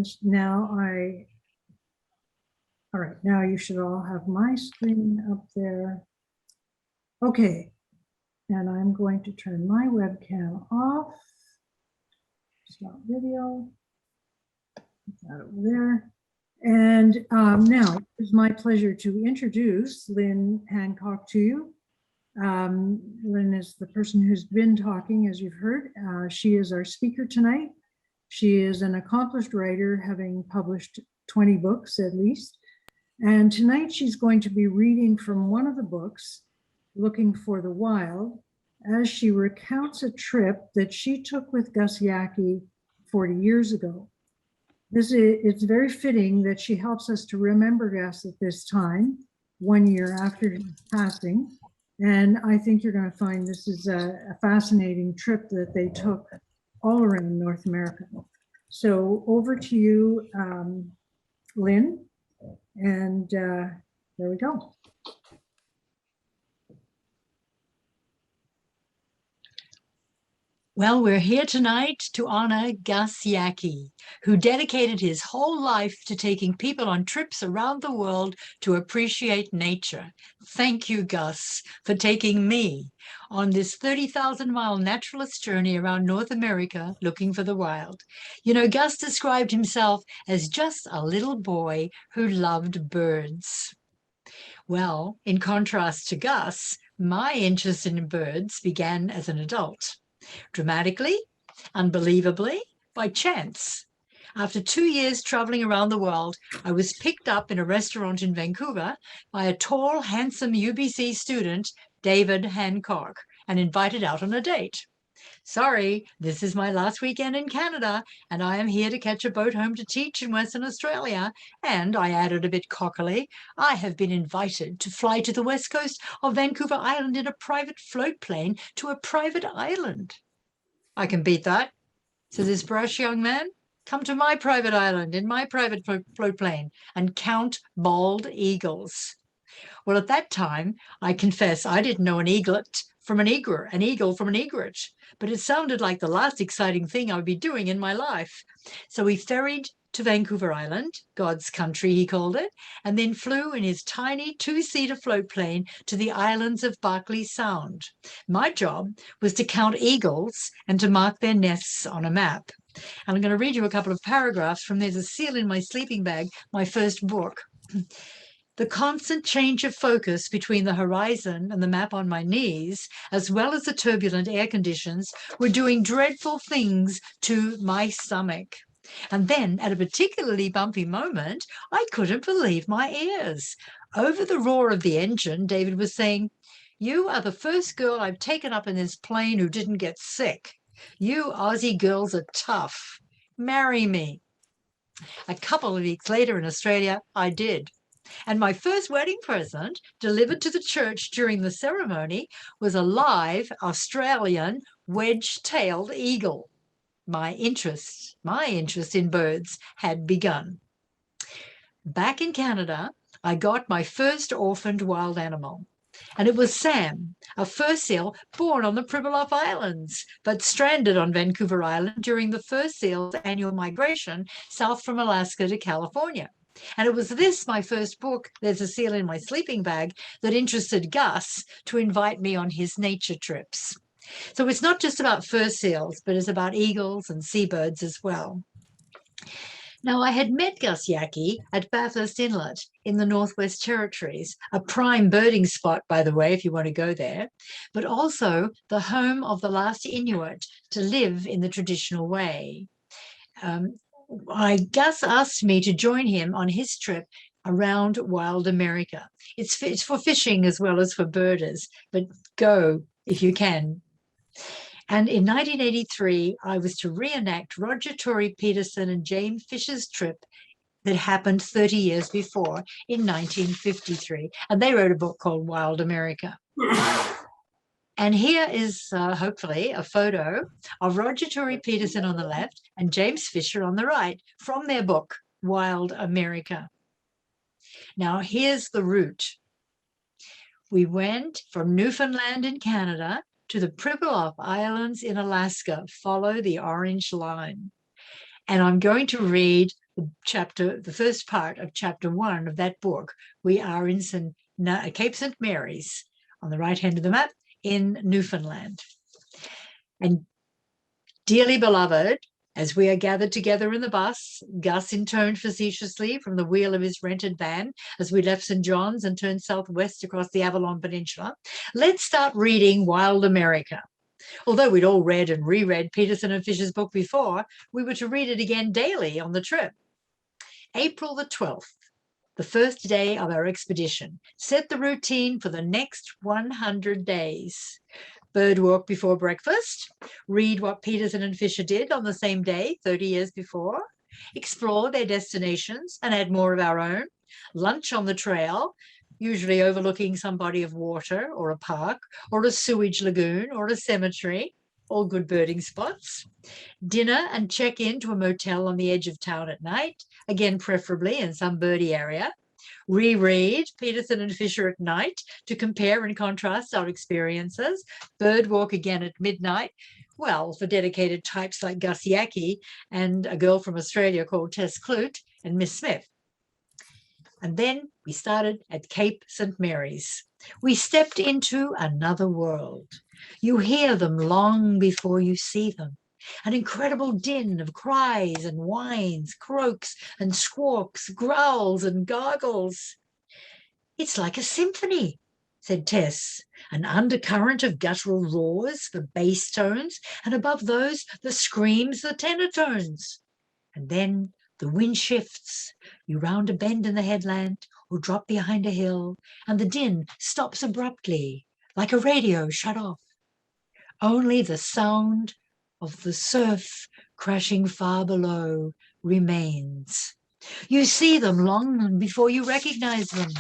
And now all right, now you should all have my screen up there. Okay, and I'm going to turn my webcam off. Stop video. Put that over there. And now it's my pleasure to introduce Lyn Hancock to you. Lyn is the person who's been talking, as you've heard. She is our speaker tonight. She is an accomplished writer, having published 20 books at least. And tonight she's going to be reading from one of the books, Looking for the Wild, as she recounts a trip that she took with Gus Yaki 40 years ago. It's very fitting that she helps us to remember Gus at this time, 1 year after his passing. And I think you're going to find this is a fascinating trip that they took all around North America. So over to you, Lyn, and there we go. Well, we're here tonight to honor Gus Yaki, who dedicated his whole life to taking people on trips around the world to appreciate nature. Thank you, Gus, for taking me on this 30,000-mile naturalist journey around North America looking for the wild. You know, Gus described himself as just a little boy who loved birds. Well, in contrast to Gus, my interest in birds began as an adult. Dramatically, unbelievably, by chance. After 2 years traveling around the world, I was picked up in a restaurant in Vancouver by a tall, handsome UBC student, Lyn Hancock, and invited out on a date. Sorry, this is my last weekend in Canada, and I am here to catch a boat home to teach in Western Australia. And I added a bit cockily, I have been invited to fly to the west coast of Vancouver Island in a private float plane to a private island. I can beat that. So this brash young man, come to my private island in my private float plane and count bald eagles. Well, at that time, I confess I didn't know an eaglet from an eagle from an egret, but it sounded like the last exciting thing I would be doing in my life. So we ferried to Vancouver Island, God's country he called it, and then flew in his tiny two-seater float plane to the islands of Barkly Sound. My job was to count eagles and to mark their nests on a map. And I'm going to read you a couple of paragraphs from There's a Seal in My Sleeping Bag, my first book. The constant change of focus between the horizon and the map on my knees, as well as the turbulent air conditions, were doing dreadful things to my stomach. And then, at a particularly bumpy moment, I couldn't believe my ears. Over the roar of the engine, David was saying, "You are the first girl I've taken up in this plane who didn't get sick. You Aussie girls are tough. Marry me." A couple of weeks later in Australia, I did. And my first wedding present, delivered to the church during the ceremony, was a live Australian wedge-tailed eagle. My interest in birds had begun. Back in Canada, I got my first orphaned wild animal. And it was Sam, a fur seal born on the Pribilof Islands, but stranded on Vancouver Island during the fur seal's annual migration south from Alaska to California. And it was this, my first book, There's a Seal in My Sleeping Bag, that interested Gus to invite me on his nature trips. So it's not just about fur seals, but it's about eagles and seabirds as well. Now, I had met Gus Yaki at Bathurst Inlet in the Northwest Territories, a prime birding spot, by the way, if you want to go there, but also the home of the last Inuit to live in the traditional way. Gus asked me to join him on his trip around wild America. It's for fishing as well as for birders, but go if you can. And in 1983, I was to reenact Roger Tory Peterson and James Fisher's trip that happened 30 years before in 1953. And they wrote a book called Wild America. And here is, hopefully, a photo of Roger Tory Peterson on the left and James Fisher on the right from their book, Wild America. Now, here's the route. We went from Newfoundland in Canada to the Pribilof Islands in Alaska, follow the orange line. And I'm going to read the first part of chapter 1 of that book. We are in Cape St. Mary's on the right hand of the map in Newfoundland. And dearly beloved, as we are gathered together in the bus, Gus intoned facetiously from the wheel of his rented van as we left St. John's and turned southwest across the Avalon Peninsula, let's start reading Wild America. Although we'd all read and reread Peterson and Fisher's book before, we were to read it again daily on the trip. April the 12th, the first day of our expedition, set the routine for the next 100 days. Bird walk before breakfast, read what Peterson and Fisher did on the same day 30 years before, explore their destinations and add more of our own, lunch on the trail, usually overlooking some body of water or a park or a sewage lagoon or a cemetery, all good birding spots, dinner and check in to a motel on the edge of town at night, again preferably in some birdie area, reread Peterson and Fisher at night to compare and contrast our experiences, bird walk again at midnight, well, for dedicated types like Gus Yaki and a girl from Australia called Tess Clute and Miss Smith. And then we started at Cape St. Mary's. We stepped into another world. You hear them long before you see them. An incredible din of cries and whines, croaks and squawks, growls and gargles. It's like a symphony, said Tess, an undercurrent of guttural roars, the bass tones, and above those, the screams, the tenor tones. And then the wind shifts. You round a bend in the headland or drop behind a hill, and the din stops abruptly, like a radio shut off. Only the sound of the surf crashing far below remains. You see them long before you recognize them.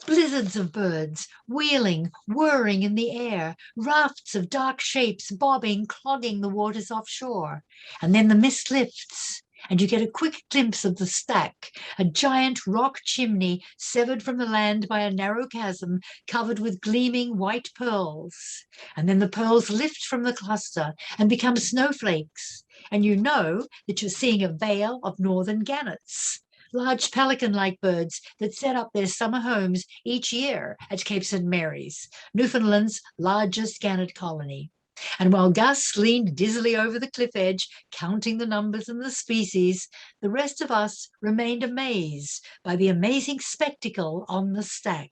Blizzards of birds, wheeling, whirring in the air, rafts of dark shapes bobbing, clogging the waters offshore. And then the mist lifts, and you get a quick glimpse of the stack, a giant rock chimney severed from the land by a narrow chasm covered with gleaming white pearls. And then the pearls lift from the cluster and become snowflakes, and you know that you're seeing a veil of northern gannets, large pelican-like birds that set up their summer homes each year at Cape St. Mary's, Newfoundland's largest gannet colony. And while Gus leaned dizzily over the cliff edge, counting the numbers and the species, the rest of us remained amazed by the amazing spectacle on the stack.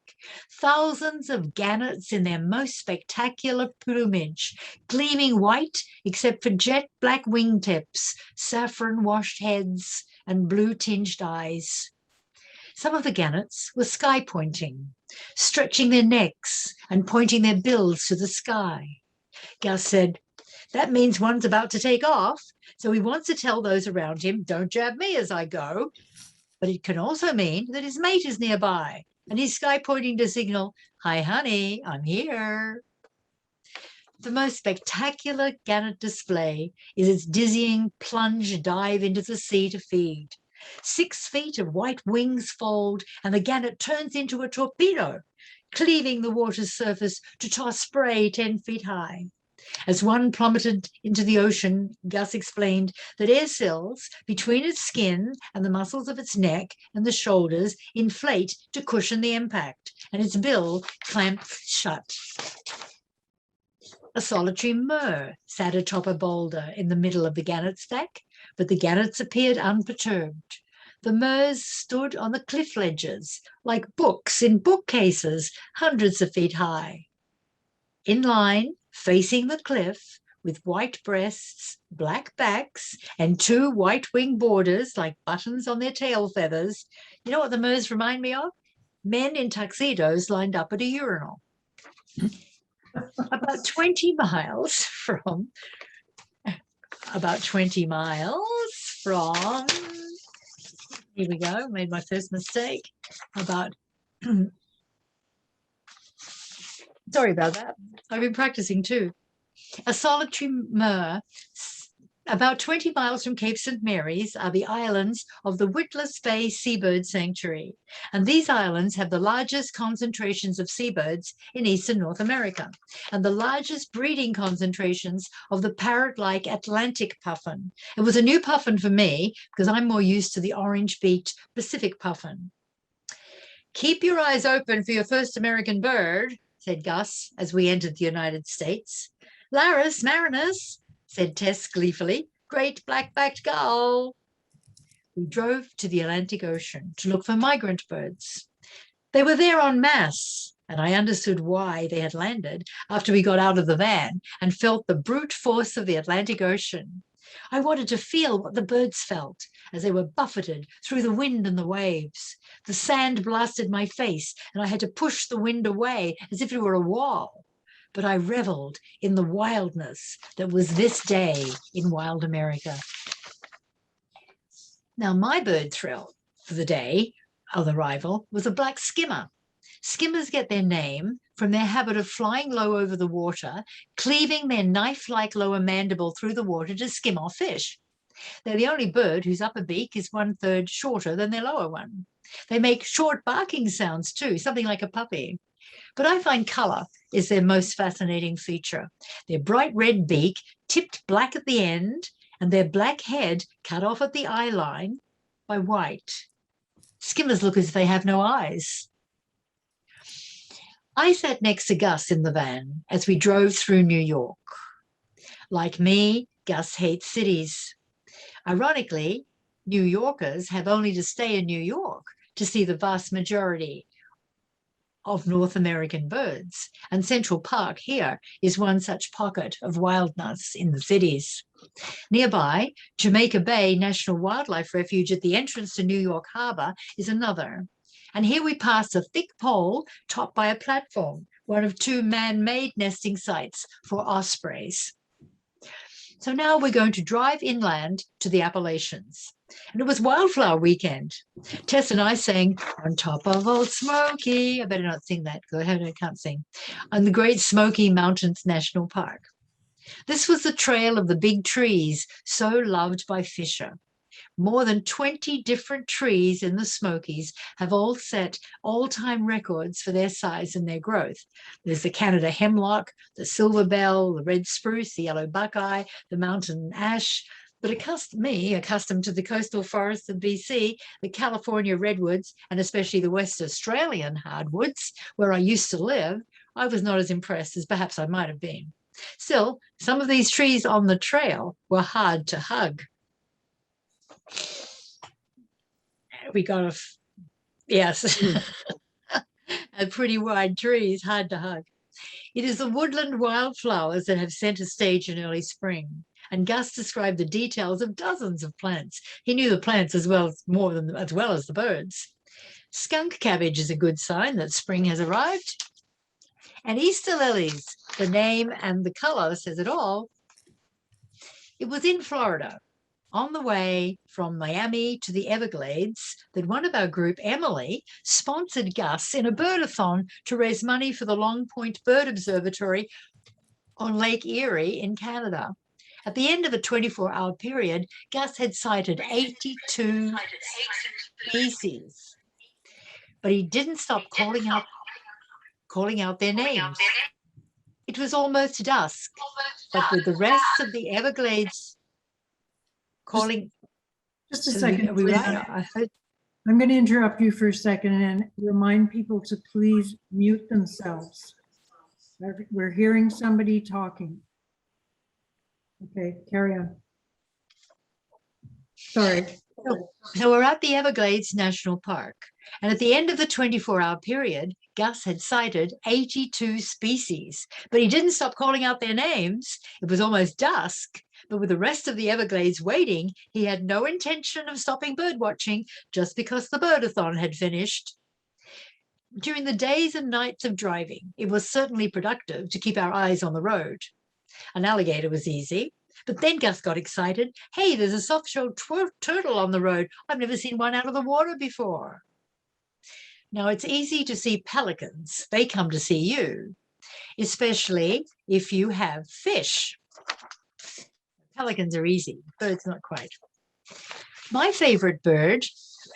Thousands of gannets in their most spectacular plumage, gleaming white except for jet black wingtips, saffron-washed heads, and blue-tinged eyes. Some of the gannets were sky-pointing, stretching their necks and pointing their bills to the sky. Gus said, "That means one's about to take off, so he wants to tell those around him, don't jab me as I go. But it can also mean that his mate is nearby, and he's sky-pointing to signal, 'Hi, honey, I'm here.'" The most spectacular gannet display is its dizzying plunge dive into the sea to feed. 6 feet of white wings fold, and the gannet turns into a torpedo, cleaving the water's surface to toss spray 10 feet high. As one plummeted into the ocean, Gus explained that air cells between its skin and the muscles of its neck and the shoulders inflate to cushion the impact, and its bill clamps shut. A solitary murre sat atop a boulder in the middle of the gannet stack, but the gannets appeared unperturbed. The murres stood on the cliff ledges, like books in bookcases, hundreds of feet high. In line, facing the cliff, with white breasts, black backs, and 2 white wing borders like buttons on their tail feathers, you know what the murres remind me of? Men in tuxedos lined up at a urinal. About 20 miles from, here we go, made my first mistake, sorry about that, I've been practicing too. A solitary murre About 20 miles from Cape St. Mary's are the islands of the Witless Bay Seabird Sanctuary, and these islands have the largest concentrations of seabirds in eastern North America, and the largest breeding concentrations of the parrot-like Atlantic puffin. It was a new puffin for me because I'm more used to the orange-beaked Pacific puffin. "Keep your eyes open for your first American bird," said Gus as we entered the United States. "Laris Marinus," said Tess gleefully. "Great black-backed gull." We drove to the Atlantic Ocean to look for migrant birds. They were there en masse, and I understood why they had landed after we got out of the van and felt the brute force of the Atlantic Ocean. I wanted to feel what the birds felt as they were buffeted through the wind and the waves. The sand blasted my face, and I had to push the wind away as if it were a wall. But I reveled in the wildness that was this day in wild America. Now, my bird thrill for the day of arrival was a black skimmer. Skimmers get their name from their habit of flying low over the water, cleaving their knife-like lower mandible through the water to skim off fish. They're the only bird whose upper beak is 1/3 shorter than their lower one. They make short barking sounds too, something like a puppy. But I find color is their most fascinating feature. Their bright red beak, tipped black at the end, and their black head cut off at the eye line by white. Skimmers look as if they have no eyes. I sat next to Gus in the van as we drove through New York. Like me, Gus hates cities. Ironically, New Yorkers have only to stay in New York to see the vast majority of North American birds, and Central Park here is one such pocket of wildness in the cities. Nearby, Jamaica Bay National Wildlife Refuge at the entrance to New York Harbor is another. And here we pass a thick pole topped by a platform, one of 2 man-made nesting sites for ospreys. So now we're going to drive inland to the Appalachians. And it was wildflower weekend. Tess and I sang "On Top of Old Smoky." I better not sing that because I can't sing. On the Great Smoky Mountains National Park. This was the trail of the big trees so loved by Fisher. More than 20 different trees in the Smokies have all set all-time records for their size and their growth. There's the Canada hemlock, the silver bell, the red spruce, the yellow buckeye, the mountain ash. But accustomed to the coastal forests of BC, the California redwoods, and especially the West Australian hardwoods, where I used to live, I was not as impressed as perhaps I might have been. Still, some of these trees on the trail were hard to hug. We got yes, pretty wide trees, hard to hug. It is the woodland wildflowers that have center stage in early spring. And Gus described the details of dozens of plants. He knew the plants as well as the birds. Skunk cabbage is a good sign that spring has arrived. And Easter lilies, the name and the color says it all. It was in Florida, on the way from Miami to the Everglades, that one of our group, Emily, sponsored Gus in a birdathon to raise money for the Long Point Bird Observatory on Lake Erie in Canada. At the end of a 24-hour period, Gus had sighted 82 species, but he didn't stop calling out their names. It was almost dusk, but with the rest of the Everglades calling. Just a second. Are we right? I'm going to interrupt you for a second and remind people to please mute themselves. We're hearing somebody talking. Okay, carry on. Sorry. So we're at the Everglades National Park, and at the end of the 24-hour period, Gus had sighted 82 species, but he didn't stop calling out their names. It was almost dusk, but with the rest of the Everglades waiting, he had no intention of stopping bird watching just because the birdathon had finished. During the days and nights of driving, it was certainly productive to keep our eyes on the road. An alligator was easy, but then Gus got excited. Hey, there's a soft-shelled turtle on the road. I've never seen one out of the water before. Now, it's easy to see pelicans. They come to see you, especially if you have fish. Pelicans are easy, birds not quite. My favorite bird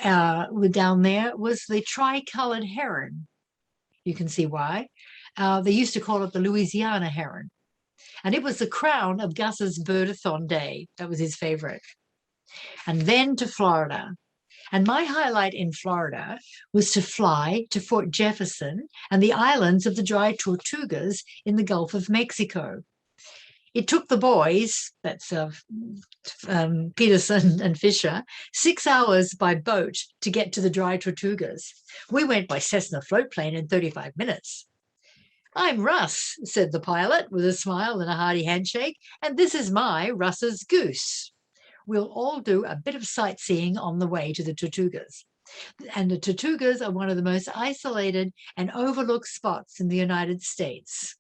down there was the tricolored heron. You can see why. They used to call it the Louisiana heron. And it was the crown of Gus's birdathon day. That was his favorite. And then to Florida. And my highlight in Florida was to fly to Fort Jefferson and the islands of the dry tortugas in the Gulf of Mexico. It took the boys, that's Peterson and Fisher, 6 hours by boat to get to the dry tortugas. We went by Cessna float plane in 35 minutes. I'm Russ, said the pilot with a smile and a hearty handshake, and this is my Russ's goose. We'll all do a bit of sightseeing on the way to the Tortugas. And the Tortugas are one of the most isolated and overlooked spots in the United States.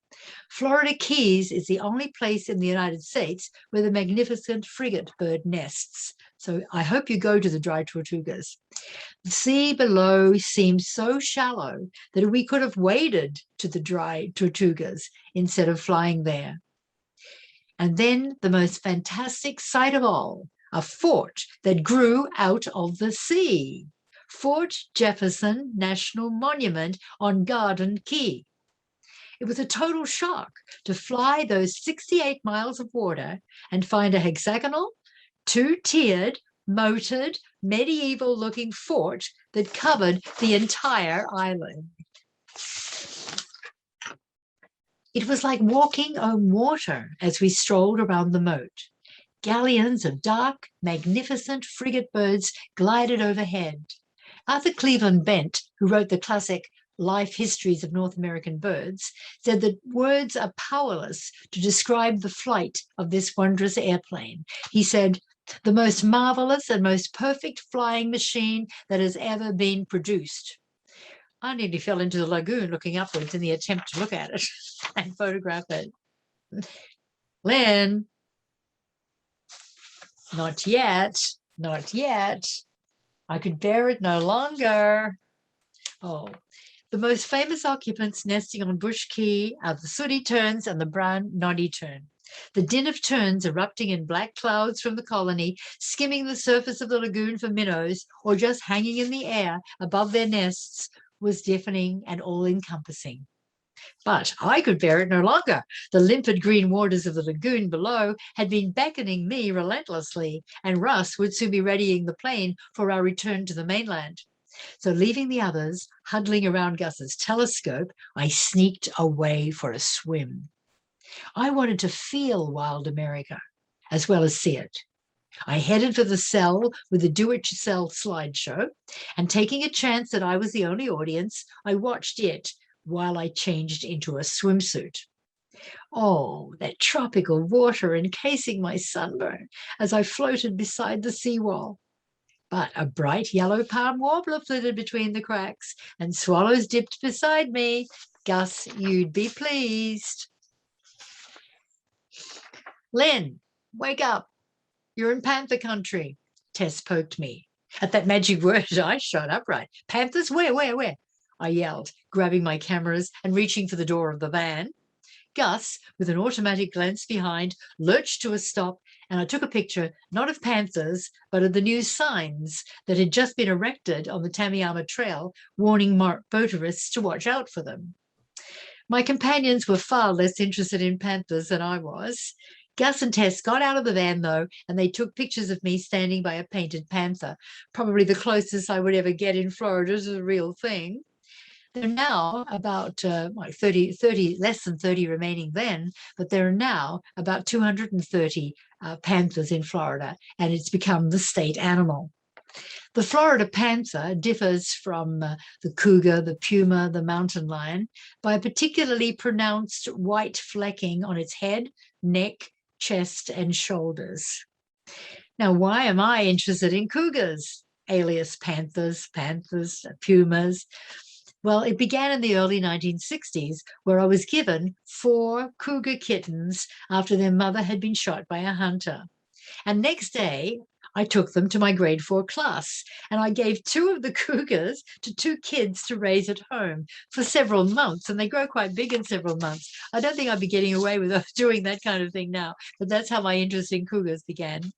Florida Keys is the only place in the United States where the magnificent frigate bird nests. So I hope you go to the dry Tortugas. The sea below seems so shallow that we could have waded to the dry Tortugas instead of flying there. And then the most fantastic sight of all, a fort that grew out of the sea. Fort Jefferson National Monument on Garden Key. It was a total shock to fly those 68 miles of water and find a hexagonal, two-tiered, moated, medieval-looking fort that covered the entire island. It was like walking on water as we strolled around the moat. Galleons of dark, magnificent frigate birds glided overhead. Arthur Cleveland Bent, who wrote the classic Life Histories of North American Birds, said that words are powerless to describe the flight of this wondrous airplane. He said, the most marvelous and most perfect flying machine that has ever been produced. I nearly fell into the lagoon looking upwards in the attempt to look at it and photograph it. Lyn, not yet, not yet. I could bear it no longer. Oh, the most famous occupants nesting on Bush Key are the sooty terns and the brown noddy tern. The din of terns erupting in black clouds from the colony, skimming the surface of the lagoon for minnows, or just hanging in the air above their nests was deafening and all-encompassing. But I could bear it no longer. The limpid green waters of the lagoon below had been beckoning me relentlessly, and Russ would soon be readying the plane for our return to the mainland. So leaving the others huddling around Gus's telescope, I sneaked away for a swim. I wanted to feel wild America as well as see it. I headed for the cell with the do-it-yourself slideshow, and taking a chance that I was the only audience, I watched it while I changed into a swimsuit. Oh, that tropical water encasing my sunburn as I floated beside the seawall. But a bright yellow palm warbler flitted between the cracks, and swallows dipped beside me. Gus, you'd be pleased. Lyn, wake up. You're in panther country. Tess poked me. At that magic word, I shot upright. Panthers? Where? I yelled, grabbing my cameras and reaching for the door of the van. Gus, with an automatic glance behind, lurched to a stop, and I took a picture, not of panthers, but of the new signs that had just been erected on the Tamiami Trail, warning motorists to watch out for them. My companions were far less interested in panthers than I was. Gus and Tess got out of the van, though, and they took pictures of me standing by a painted panther, probably the closest I would ever get in Florida to the real thing. There are now about 30, less than 30 remaining then, but there are now about 230 panthers in Florida, and it's become the state animal. The Florida panther differs from the cougar, the puma, the mountain lion by a particularly pronounced white flecking on its head, neck, chest, and shoulders. Now, why am I interested in cougars, alias panthers, pumas? Well, it began in the early 1960s, where I was given 4 cougar kittens after their mother had been shot by a hunter. And next day, I took them to my grade 4 class, and I gave 2 of the cougars to 2 kids to raise at home for several months, and they grow quite big in several months. I don't think I'd be getting away with doing that kind of thing now, but that's how my interest in cougars began.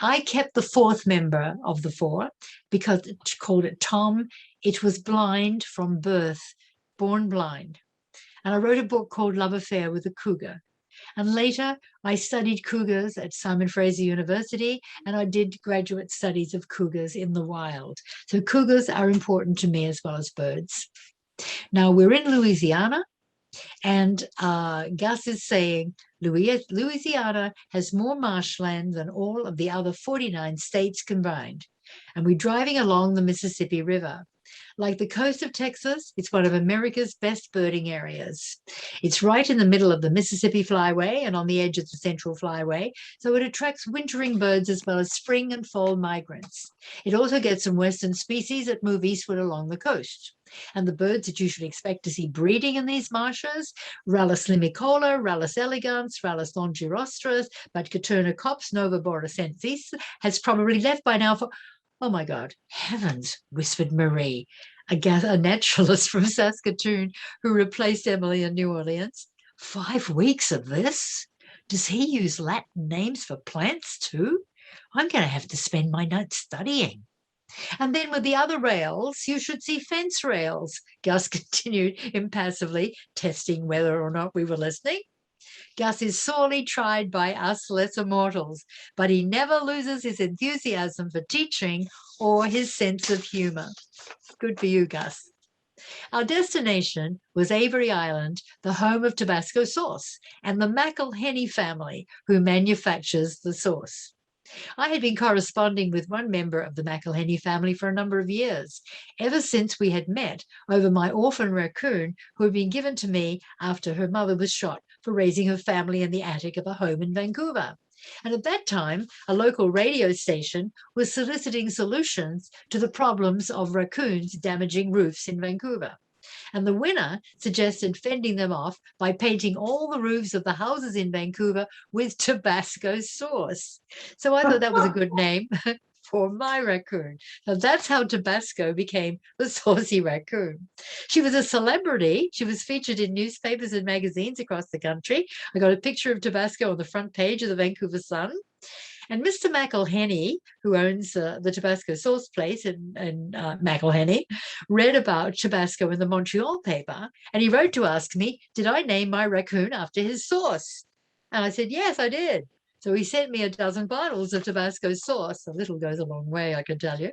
I kept the 4th member of the 4 because it called it Tom. It was blind from birth, born blind. And I wrote a book called Love Affair with a Cougar. And later, I studied cougars at Simon Fraser University, and I did graduate studies of cougars in the wild. So cougars are important to me as well as birds. Now, we're in Louisiana, and Gus is saying Louisiana has more marshland than all of the other 49 states combined. And we're driving along the Mississippi River. Like the coast of Texas, it's one of America's best birding areas. It's right in the middle of the Mississippi Flyway and on the edge of the Central Flyway, so it attracts wintering birds as well as spring and fall migrants. It also gets some western species that move eastward along the coast. And the birds that you should expect to see breeding in these marshes, Rallus limicola, Rallus elegans, Rallus longirostris, but Caterna cops, Nova boracensis, has probably left by now for, oh my God, heavens, whispered Marie, a naturalist from Saskatoon who replaced Emily in New Orleans. 5 weeks of this? Does he use Latin names for plants too? I'm going to have to spend my night studying. And then with the other rails, you should see fence rails, Gus continued impassively, testing whether or not we were listening. Gus is sorely tried by us lesser mortals, but he never loses his enthusiasm for teaching or his sense of humor. Good for you, Gus. Our destination was Avery Island, the home of Tabasco sauce, and the McElhenney family, who manufactures the sauce. I had been corresponding with one member of the McElhenney family for a number of years, ever since we had met over my orphan raccoon, who had been given to me after her mother was shot for raising her family in the attic of a home in Vancouver. And at that time, a local radio station was soliciting solutions to the problems of raccoons damaging roofs in Vancouver. And the winner suggested fending them off by painting all the roofs of the houses in Vancouver with Tabasco sauce. So I thought that was a good name for my raccoon. So that's how Tabasco became the saucy raccoon. She was a celebrity. She was featured in newspapers and magazines across the country. I got a picture of Tabasco on the front page of the Vancouver Sun. And Mr. McElhenney, who owns the Tabasco sauce place in McElhenney, read about Tabasco in the Montreal paper, and he wrote to ask me, did I name my raccoon after his sauce? And I said, yes, I did. So he sent me a dozen bottles of Tabasco sauce. A little goes a long way, I can tell you.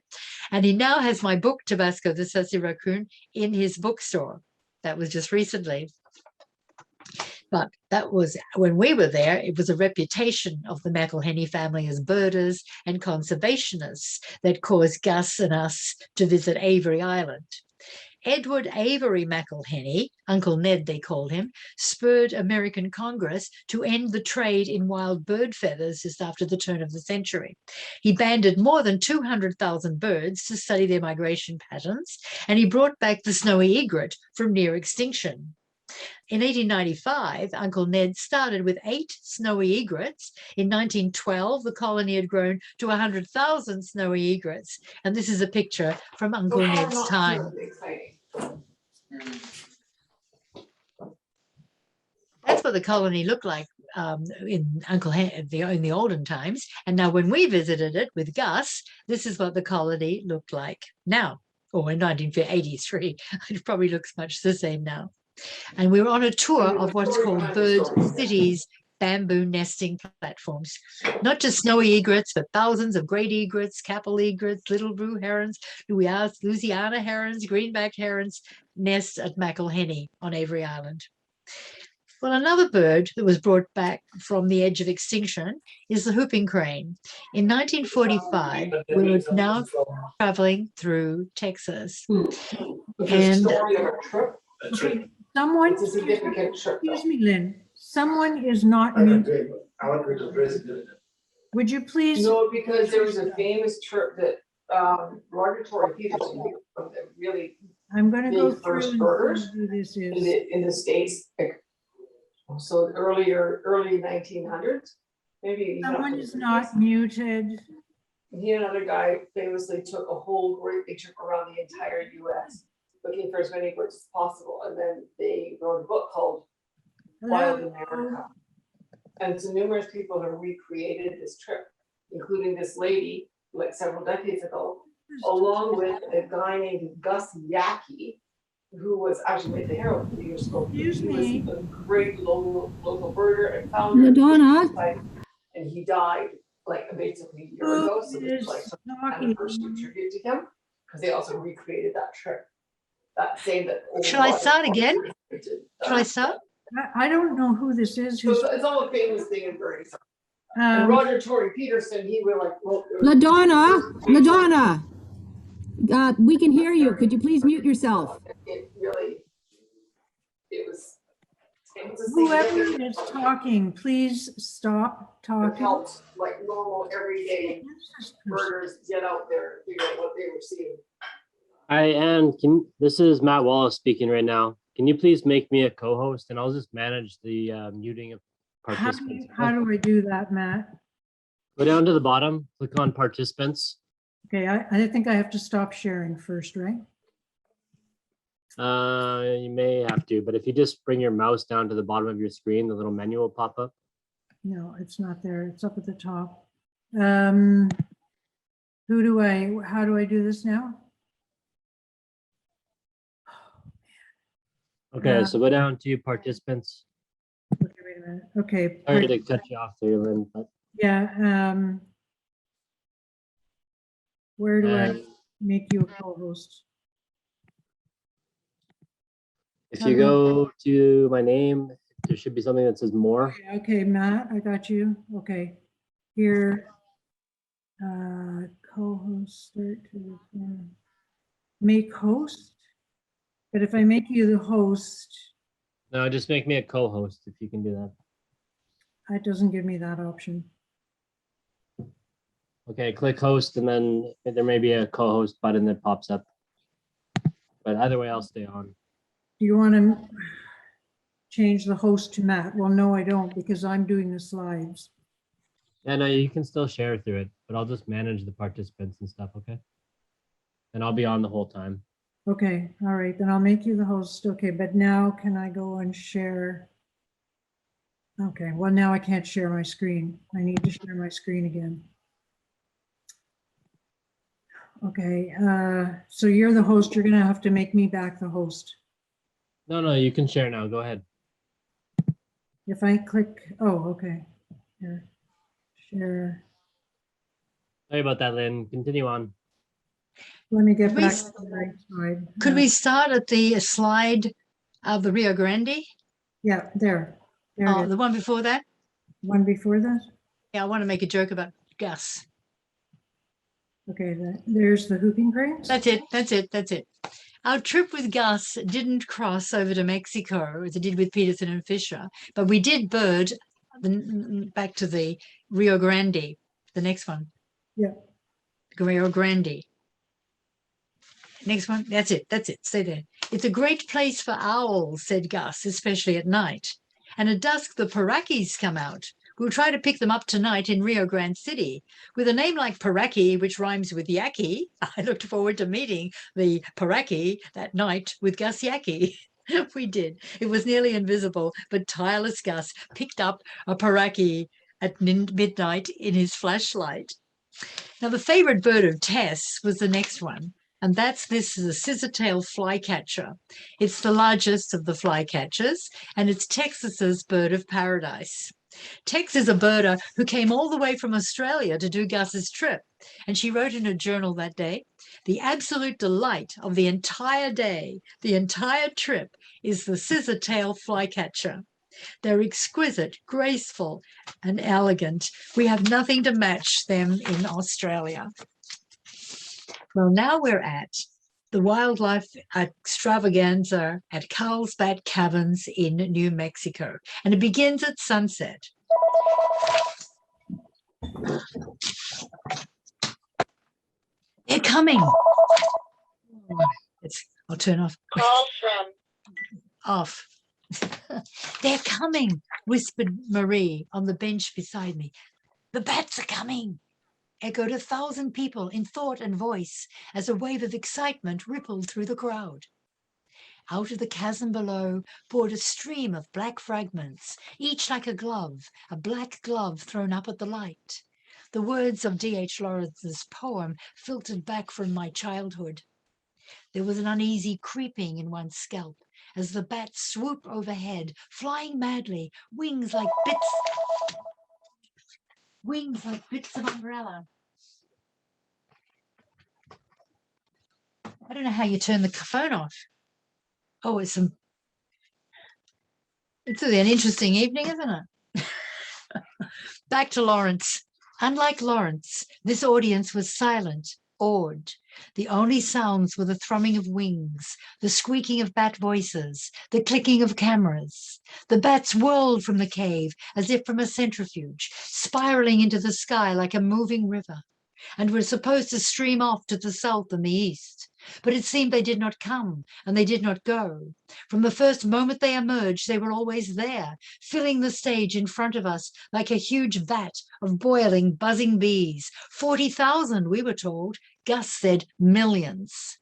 And he now has my book, Tabasco the Sassy Raccoon, in his bookstore. That was just recently. But that was when we were there, it was a reputation of the McElhenney family as birders and conservationists that caused Gus and us to visit Avery Island. Edward Avery McElhenney, Uncle Ned they called him, spurred American Congress to end the trade in wild bird feathers just after the turn of the century. He banded more than 200,000 birds to study their migration patterns, and he brought back the snowy egret from near extinction. In 1895, Uncle Ned started with 8 snowy egrets. In 1912, the colony had grown to 100,000 snowy egrets. And this is a picture from Uncle Ned's time. That's what the colony looked like in the olden times. And now when we visited it with Gus, this is what the colony looked like now, or in 1983. It probably looks much the same now. And we were on a tour of what's called Bird City's bamboo nesting platforms. Not just snowy egrets, but thousands of great egrets, capel egrets, little blue herons, Louisiana herons, greenback herons nest at McElhenney on Avery Island. Well, another bird that was brought back from the edge of extinction is the whooping crane. In 1945, we were now traveling through Texas. And someone, excuse me, Lynn, someone is not muted. Would you please? No, because there was a famous trip that Roger Torrey Peterson really. I'm going to go through first and birders see who this is. in the States. So early 1900s, maybe. Someone is not muted. he and another guy famously took a whole great big trip around the entire US, looking for as many birds as possible. And then they wrote a book called Wild America. And so numerous people have recreated this trip, including this lady, like several decades ago, along with a guy named Gus Yaki, who was actually made the Herald a few years ago. Excuse He was me. a great local birder and founder. Madonna? And he died like basically a year ago. So this is like some kind of first tribute to him, because they also recreated that trip. That same that. Shall I start again? Shall I start? I don't know who this is. So it's all a famous thing in birding. Um, And Roger Tory Peterson, he would like. Well, Madonna, we can hear you. Could you please mute yourself? It really, it was a Whoever significant- is talking, please stop It talking. helped like normal everyday birders get out there and figure out what they were seeing. Hi, Anne. This is Matt Wallace speaking right now. Can you please make me a co-host and I'll just manage the muting of participants. How do I do that, Matt? Go down to the bottom, click on participants. Okay, I think I have to stop sharing first, right? You may have to, but if you just bring your mouse down to the bottom of your screen, the little menu will pop up. No, it's not there. It's up at the top. How do I do this now? Okay, so go down to participants. Okay, wait a minute. Okay. Sorry to cut you off there, Lynn, but Yeah, where do I um, make you a co-host? if you go to my name, there should be something that says more. Okay, Matt, I got you. Okay. Here, co-host, start to make host. But if I make you the host, No, just make me a co-host if you can do that. that doesn't give me that option. Okay, click host and then there may be a co-host button that pops up. But either way, I'll stay on. Do you want to change the host to Matt? Well, no, I don't, because I'm doing the slides. Yeah, no, you can still share through it, but I'll just manage the participants and stuff, okay? And I'll be on the whole time. Okay, all right, then I'll make you the host. Okay, but now can I go and share? Okay, well, now I can't share my screen. I need to share my screen again. Okay, so you're the host. You're gonna have to make me back the host. No, you can share now. Go ahead. If I click, oh, okay. Here, share. Sorry about that, Lynn. Continue on. Let me get Could we back s- to the right side. Could we start at the slide of the Rio Grande? Yeah, there. There Oh, it is. the one before that? One before that? Yeah, I want to make a joke about Gus. Okay, there's the whooping cranes. That's it. Our trip with Gus didn't cross over to Mexico as it did with Peterson and Fisher, but we did bird back to the Rio Grande, the next one. Yeah. Rio Grande. Next one. That's it. Stay there. It's a great place for owls, said Gus, especially at night. And at dusk, the parakis come out. We'll try to pick them up tonight in Rio Grande City. With a name like Paraki, which rhymes with Yaki, I looked forward to meeting the Paraki that night with Gus Yaki. We did. It was nearly invisible, but tireless Gus picked up a Paraki at midnight in his flashlight. Now, the favorite bird of Tess was the next one. And this is a scissor-tail flycatcher. It's the largest of the flycatchers, and it's Texas's bird of paradise. Tex is a birder who came all the way from Australia to do Gus's trip. And she wrote in her journal that day, the absolute delight of the entire day, the entire trip, is the scissor-tail flycatcher. They're exquisite, graceful, and elegant. We have nothing to match them in Australia. Well, now we're at the wildlife extravaganza at Carlsbad Caverns in New Mexico, and it begins at sunset. They're coming. I'll turn off. Call from Off. They're coming, whispered Marie on the bench beside me. The bats are coming. echoed 1,000 people in thought and voice as a wave of excitement rippled through the crowd. Out of the chasm below poured a stream of black fragments, each like a black glove thrown up at the light. The words of D.H. Lawrence's poem filtered back from my childhood. There was an uneasy creeping in one's scalp as the bats swooped overhead, flying madly, wings like bits of umbrella. I don't know how you turn the phone off. Oh, it's an interesting evening, isn't it? Back to Lawrence. Unlike Lawrence, this audience was silent, awed. The only sounds were the thrumming of wings, the squeaking of bat voices, the clicking of cameras. The bats whirled from the cave as if from a centrifuge, spiraling into the sky like a moving river, and were supposed to stream off to the south and the east. But it seemed they did not come and they did not go. From the first moment they emerged, they were always there, filling the stage in front of us like a huge vat of boiling, buzzing bees. 40,000, we were told. Gus said millions.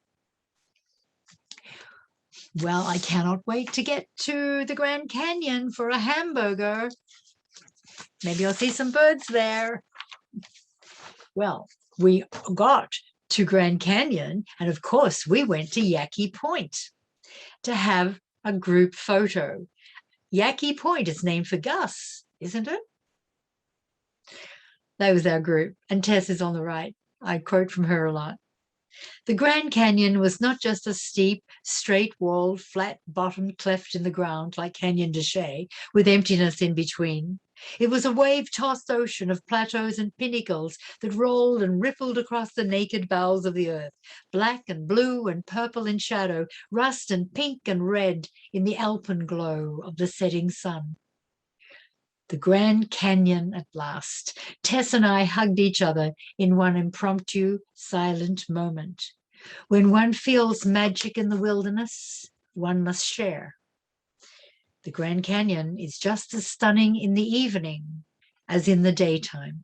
Well, I cannot wait to get to the Grand Canyon for a hamburger. Maybe I'll see some birds there. Well, we got to Grand Canyon, and of course we went to Yaqui Point to have a group photo. Yaqui Point is named for Gus, isn't it? That was our group, and Tess is on the right. I quote from her a lot. The Grand Canyon was not just a steep, straight-walled, flat-bottomed cleft in the ground like Canyon de Chelly, with emptiness in between. It was a wave-tossed ocean of plateaus and pinnacles that rolled and rippled across the naked bowels of the earth, black and blue and purple in shadow, rust and pink and red in the alpenglow of the setting sun. The Grand Canyon at last. Tess and I hugged each other in one impromptu, silent moment. When one feels magic in the wilderness, one must share. The Grand Canyon is just as stunning in the evening as in the daytime.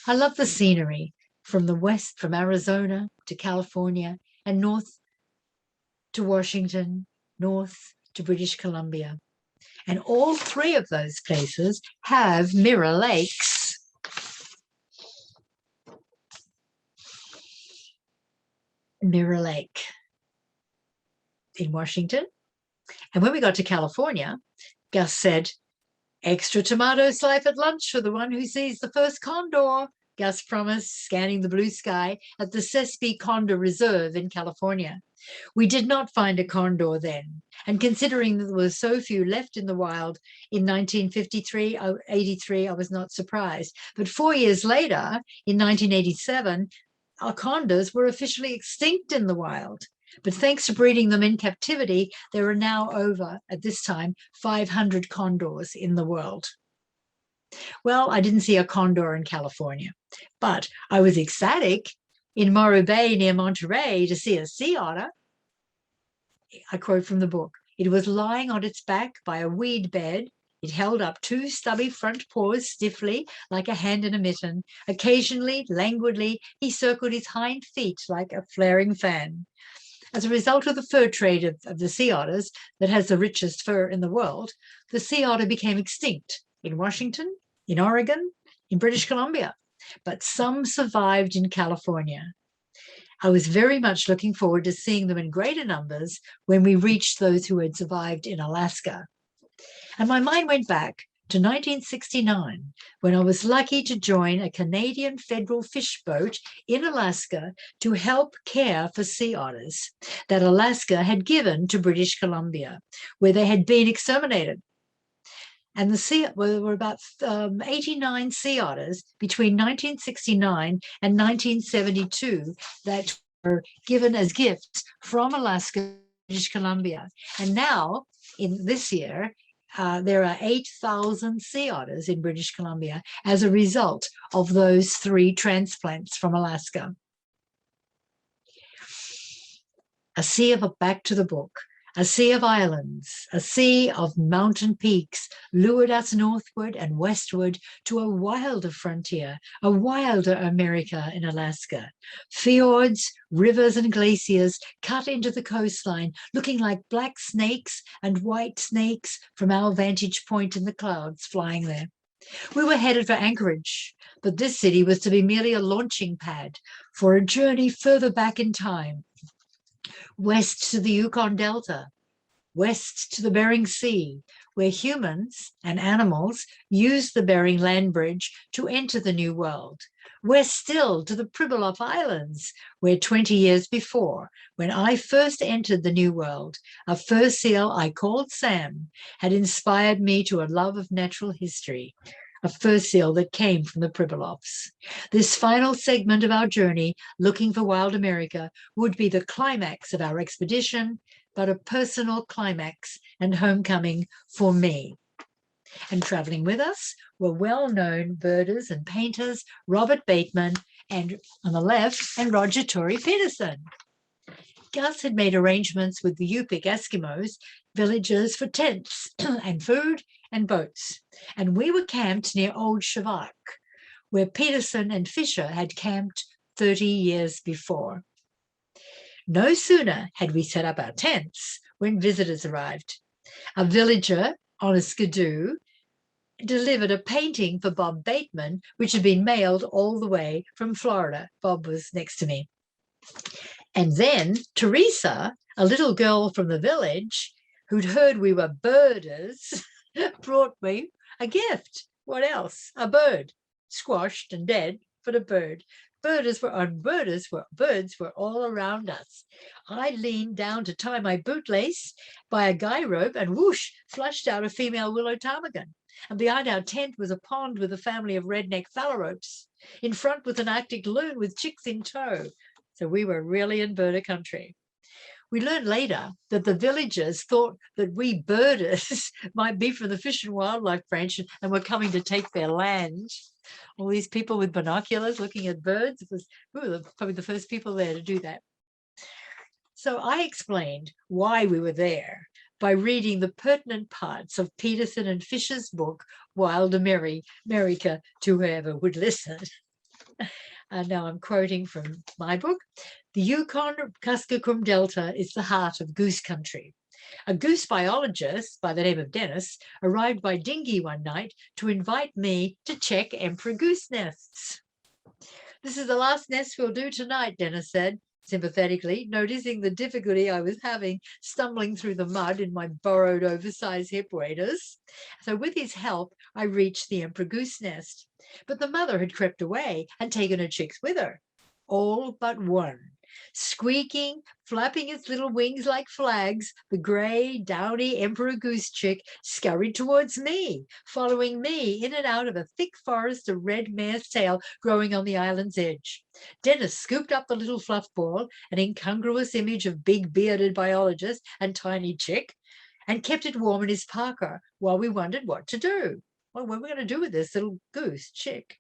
I love the scenery from the west, from Arizona to California, and north to Washington, north to British Columbia. And all three of those places have mirror lakes. Mirror Lake in Washington. And when we got to California, Gus said, "Extra tomato slice at lunch for the one who sees the first condor," Gus promised, scanning the blue sky at the Sespe Condor Reserve in California. We did not find a condor then, and considering that there were so few left in the wild in 1983, I was not surprised. But 4 years later, in 1987, our condors were officially extinct in the wild. But thanks to breeding them in captivity, there are now over, at this time, 500 condors in the world. Well, I didn't see a condor in California, but I was ecstatic in Morro Bay near Monterey to see a sea otter. I quote from the book, "It was lying on its back by a weed bed. It held up two stubby front paws stiffly, like a hand in a mitten. Occasionally, languidly, he circled his hind feet like a flaring fan." As a result of the fur trade of the sea otters that has the richest fur in the world, the sea otter became extinct in Washington, in Oregon, in British Columbia, but some survived in California. I was very much looking forward to seeing them in greater numbers when we reached those who had survived in Alaska. And my mind went back to 1969, when I was lucky to join a Canadian federal fish boat in Alaska to help care for sea otters that Alaska had given to British Columbia, where they had been exterminated. And there were about 89 sea otters between 1969 and 1972 that were given as gifts from Alaska to British Columbia. And now, in this year, there are 8,000 sea otters in British Columbia as a result of those 3 transplants from Alaska. Back to the book. A sea of islands, a sea of mountain peaks lured us northward and westward to a wilder frontier, a wilder America in Alaska. Fjords, rivers, and glaciers cut into the coastline, looking like black snakes and white snakes from our vantage point in the clouds flying there. We were headed for Anchorage, but this city was to be merely a launching pad for a journey further back in time, west to the Yukon Delta, west to the Bering Sea, where humans and animals used the Bering Land Bridge to enter the New World, west still to the Pribilof Islands, where 20 years before, when I first entered the New World, a fur seal I called Sam had inspired me to a love of natural history, a fur seal that came from the Pribilofs. This final segment of our journey, looking for wild America, would be the climax of our expedition, but a personal climax and homecoming for me. And traveling with us were well-known birders and painters, Robert Bateman, and on the left, and Roger Tory Peterson. Gus had made arrangements with the Yupik Eskimos villagers for tents and food and boats, and we were camped near Old Shavak, where Peterson and Fisher had camped 30 years before. No sooner had we set up our tents when visitors arrived. A villager on a skidoo delivered a painting for Bob Bateman, which had been mailed all the way from Florida. Bob was next to me. And then Teresa, a little girl from the village who'd heard we were birders, brought me a gift. What else? A bird, squashed and dead, but a bird. Birds were all around us. I leaned down to tie my bootlace by a guy rope and whoosh, flushed out a female willow ptarmigan. And behind our tent was a pond with a family of redneck phalaropes. In front was an Arctic loon with chicks in tow. So we were really in birder country. We learned later that the villagers thought that we birders might be from the Fish and Wildlife branch and were coming to take their land. All these people with binoculars looking at birds. We were probably the first people there to do that. So I explained why we were there by reading the pertinent parts of Peterson and Fisher's book, Wild America, to whoever would listen. And now I'm quoting from my book. The Yukon-Kuskokwim Delta is the heart of goose country. A goose biologist by the name of Dennis arrived by dinghy one night to invite me to check emperor goose nests. This is the last nest we'll do tonight, Dennis said, sympathetically, noticing the difficulty I was having stumbling through the mud in my borrowed oversized hip waders. So with his help, I reached the emperor goose nest. But the mother had crept away and taken her chicks with her, all but one. Squeaking, flapping its little wings like flags, the gray, downy emperor goose chick scurried towards me, following me in and out of a thick forest of red mare's tail growing on the island's edge. Dennis scooped up the little fluff ball, an incongruous image of big bearded biologist and tiny chick, and kept it warm in his parka while we wondered what to do. Well, what are we going to do with this little goose chick?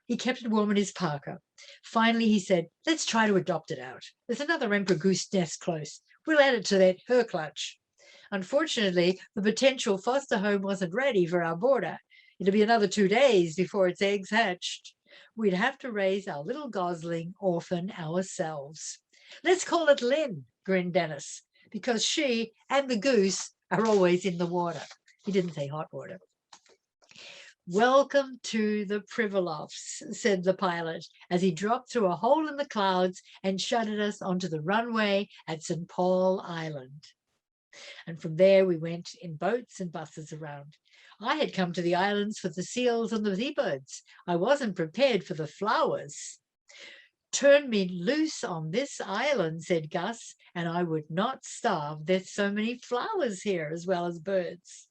He kept it warm in his parka. Finally, he said, let's try to adopt it out. There's another emperor goose nest close. We'll add it to her clutch. Unfortunately, the potential foster home wasn't ready for our border. It'll be another 2 days before its eggs hatched. We'd have to raise our little gosling orphan ourselves. Let's call it Lyn, grinned Dennis, because she and the goose are always in the water. He didn't say hot water. Welcome to the Pribilofs, said the pilot, as he dropped through a hole in the clouds and shuttled us onto the runway at St. Paul Island. And from there we went in boats and buses around. I had come to the islands for the seals and the seabirds. I wasn't prepared for the flowers. Turn me loose on this island, said Gus, and I would not starve. There's so many flowers here as well as birds.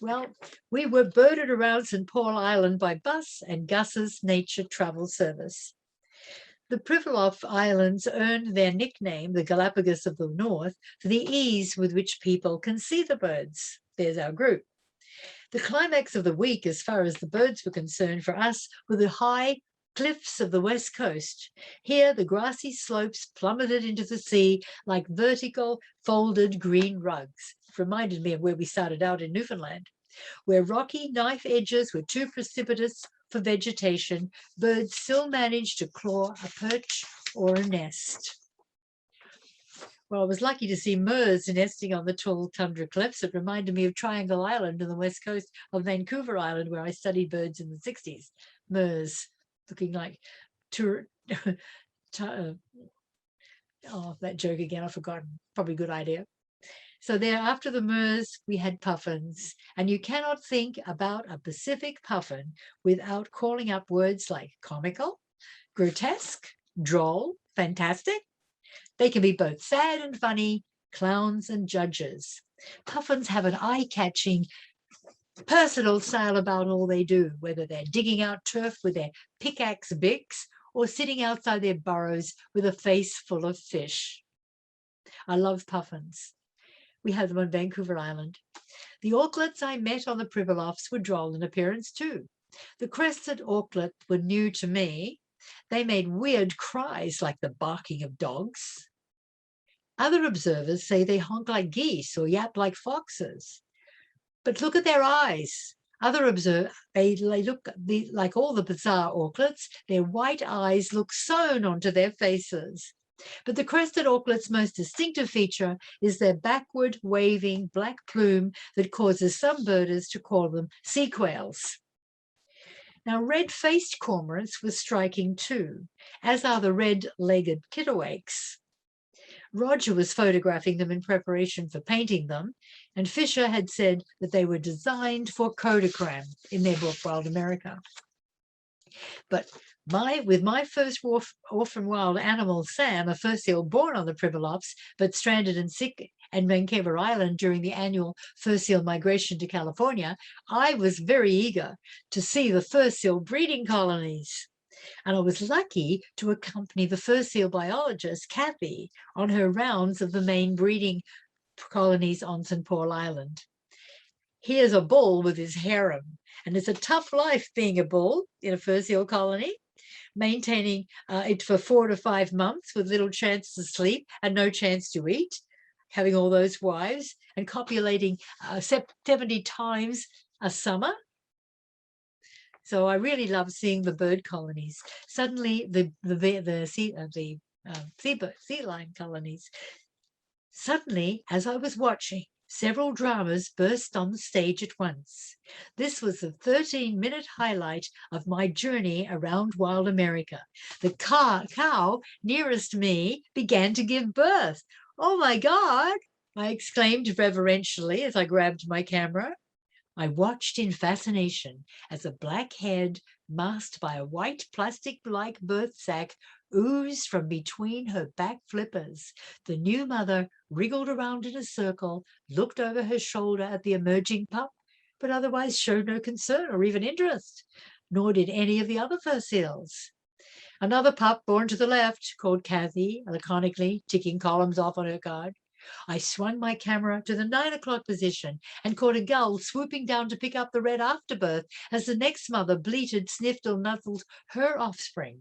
Well, we were birded around St. Paul Island by bus and Gus's Nature Travel Service. The Pribilof Islands earned their nickname, the Galapagos of the North, for the ease with which people can see the birds. There's our group. The climax of the week, as far as the birds were concerned for us, were the high cliffs of the west coast. Here, the grassy slopes plummeted into the sea like vertical, folded green rugs. It reminded me of where we started out in Newfoundland, where rocky knife edges were too precipitous for vegetation. Birds still managed to claw a perch or a nest. Well, I was lucky to see murres nesting on the tall tundra cliffs. It reminded me of Triangle Island on the west coast of Vancouver Island, where I studied birds in the 60s. Murres, looking like oh, that joke again, I've forgotten. Probably a good idea. So there, after the murres, we had puffins. And you cannot think about a Pacific puffin without calling up words like comical, grotesque, droll, fantastic. They can be both sad and funny, clowns and judges. Puffins have an eye-catching, personal style about all they do, whether they're digging out turf with their pickaxe beaks or sitting outside their burrows with a face full of fish. I love puffins. We have them on Vancouver Island. The auklets I met on the Pribilofts were droll in appearance too. The crested auklet were new to me. They made weird cries like the barking of dogs. Other observers say they honk like geese or yap like foxes. But look at their eyes. Other observers, they look like all the bizarre auklets. Their white eyes look sewn onto their faces. But the crested auklet's most distinctive feature is their backward waving black plume that causes some birders to call them sea quails. Now, red-faced cormorants were striking too, as are the red-legged kittiwakes. Roger was photographing them in preparation for painting them, and Fisher had said that they were designed for Kodachrome in their book, Wild America. But with my first orphan wild animal, Sam, a fur seal born on the Pribilofts, but stranded and sick at Vancouver Island during the annual fur seal migration to California, I was very eager to see the fur seal breeding colonies. And I was lucky to accompany the fur seal biologist, Kathy, on her rounds of the main breeding colonies on St. Paul Island. Here's a bull with his harem, and it's a tough life being a bull in a fur seal colony, maintaining it for 4 to 5 months with little chance to sleep and no chance to eat, having all those wives and copulating 70 times a summer. So I really love seeing the bird colonies. Suddenly, the sea lion colonies. Suddenly, as I was watching, several dramas burst on the stage at once. This was the 13-minute highlight of my journey around wild America. The cow nearest me began to give birth. Oh my God, I exclaimed reverentially as I grabbed my camera. I watched in fascination as a black head masked by a white plastic-like birth sac oozed from between her back flippers. The new mother wriggled around in a circle, looked over her shoulder at the emerging pup, but otherwise showed no concern or even interest, nor did any of the other fur seals. Another pup born to the left, called Kathy, laconically ticking columns off on her card. I swung my camera to the 9 o'clock position and caught a gull swooping down to pick up the red afterbirth as the next mother bleated, sniffed, or nuzzled her offspring.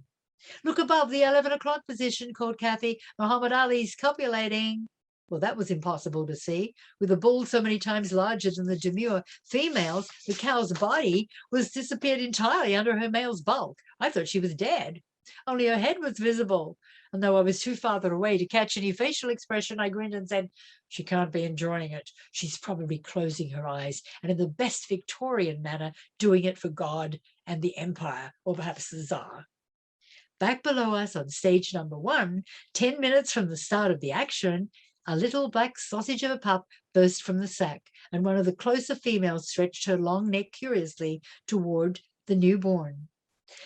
Look above the 11 o'clock position, called Kathy. Muhammad Ali's copulating. Well, that was impossible to see. With a bull so many times larger than the demure females, the cow's body was disappeared entirely under her male's bulk. I thought she was dead. Only her head was visible. And though I was too far away to catch any facial expression, I grinned and said, she can't be enjoying it. She's probably closing her eyes and in the best Victorian manner doing it for God and the Empire, or perhaps the Tsar. Back below us on stage number 1, 10 minutes from the start of the action, a little black sausage of a pup burst from the sack, and one of the closer females stretched her long neck curiously toward the newborn.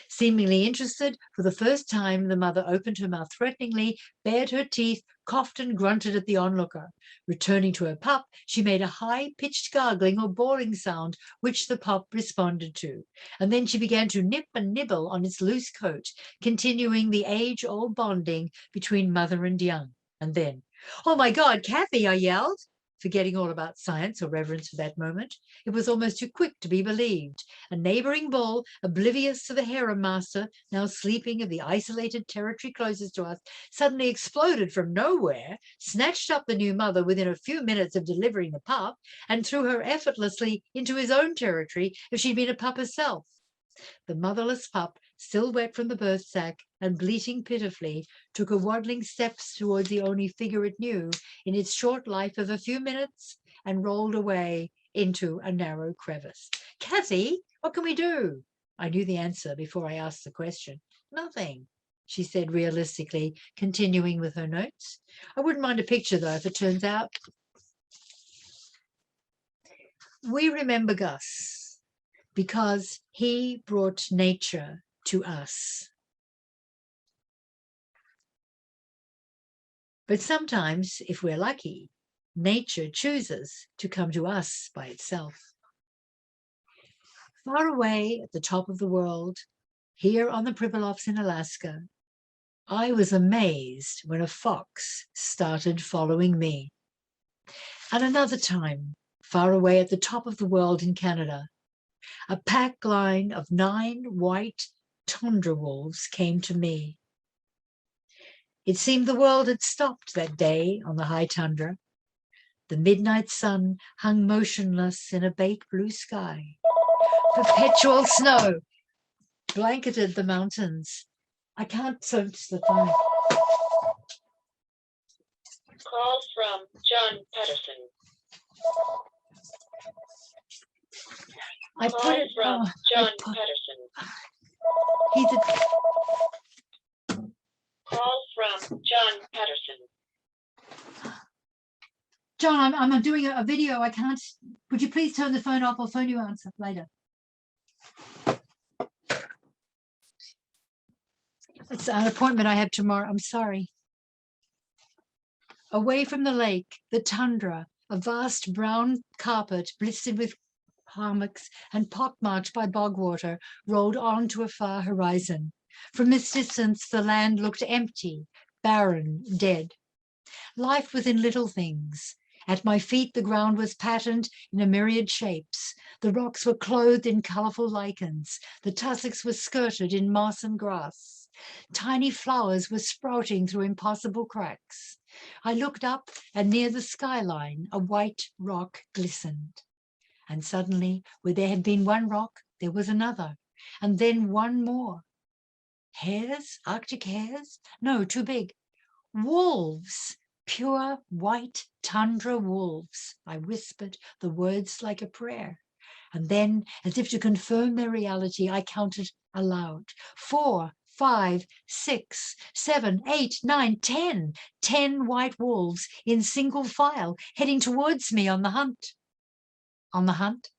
Seemingly interested, for the first time, the mother opened her mouth threateningly, bared her teeth, coughed and grunted at the onlooker. Returning to her pup, she made a high-pitched gargling or bawling sound, which the pup responded to. And then she began to nip and nibble on its loose coat, continuing the age-old bonding between mother and young. And then, "Oh my God, Kathy," I yelled. forgetting all about science or reverence for that moment. It was almost too quick to be believed. A neighboring bull, oblivious to the harem master, now sleeping of the isolated territory closest to us, suddenly exploded from nowhere, snatched up the new mother within a few minutes of delivering the pup, and threw her effortlessly into his own territory if she'd been a pup herself. The motherless pup, still wet from the birth sack and bleating pitifully, took a waddling steps towards the only figure it knew in its short life of a few minutes and rolled away into a narrow crevice. Kathy, what can we do? I knew the answer before I asked the question. Nothing, she said realistically, continuing with her notes. I wouldn't mind a picture though if it turns out. We remember Gus because he brought nature to us. But sometimes, if we're lucky, nature chooses to come to us by itself. Far away at the top of the world, here on the Pribilofs in Alaska, I was amazed when a fox started following me. And another time, far away at the top of the world in Canada, a pack line of 9 white tundra wolves came to me. It seemed the world had stopped that day on the high tundra. The midnight sun hung motionless in a baked blue sky. Perpetual snow blanketed the mountains. I can't search the phone. Call from John Patterson. I Call put it from oh, John I put, Patterson. he's a, Call from John Patterson. John, I'm doing a video. I can't. Would you please turn the phone off? I'll phone you answer later. It's an appointment I have tomorrow. I'm sorry. Away from the lake, the tundra, a vast brown carpet blistered with hummocks and pockmarked by bog water, rolled on to a far horizon. From this distance, the land looked empty, barren, dead. Life was in little things. At my feet, the ground was patterned in a myriad shapes. The rocks were clothed in colorful lichens. The tussocks were skirted in moss and grass. Tiny flowers were sprouting through impossible cracks. I looked up, and near the skyline, a white rock glistened. And suddenly, where there had been one rock, there was another, and then one more. Hares? Arctic hares? No, too big. Wolves! Pure white tundra wolves. I whispered the words like a prayer. And then, as if to confirm their reality, I counted aloud. 4, 5, 6, 7, 8, 9, 10. 10 white wolves in single file heading towards me on the hunt. On the hunt?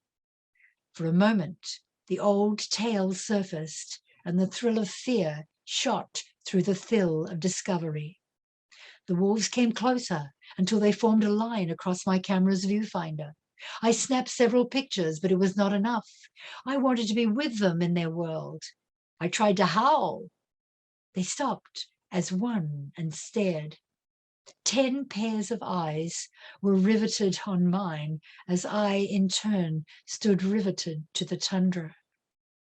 For a moment, the old tale surfaced and the thrill of fear shot through the thrill of discovery. The wolves came closer until they formed a line across my camera's viewfinder. I snapped several pictures, but it was not enough. I wanted to be with them in their world. I tried to howl. They stopped as one and stared. 10 pairs of eyes were riveted on mine as I, in turn, stood riveted to the tundra.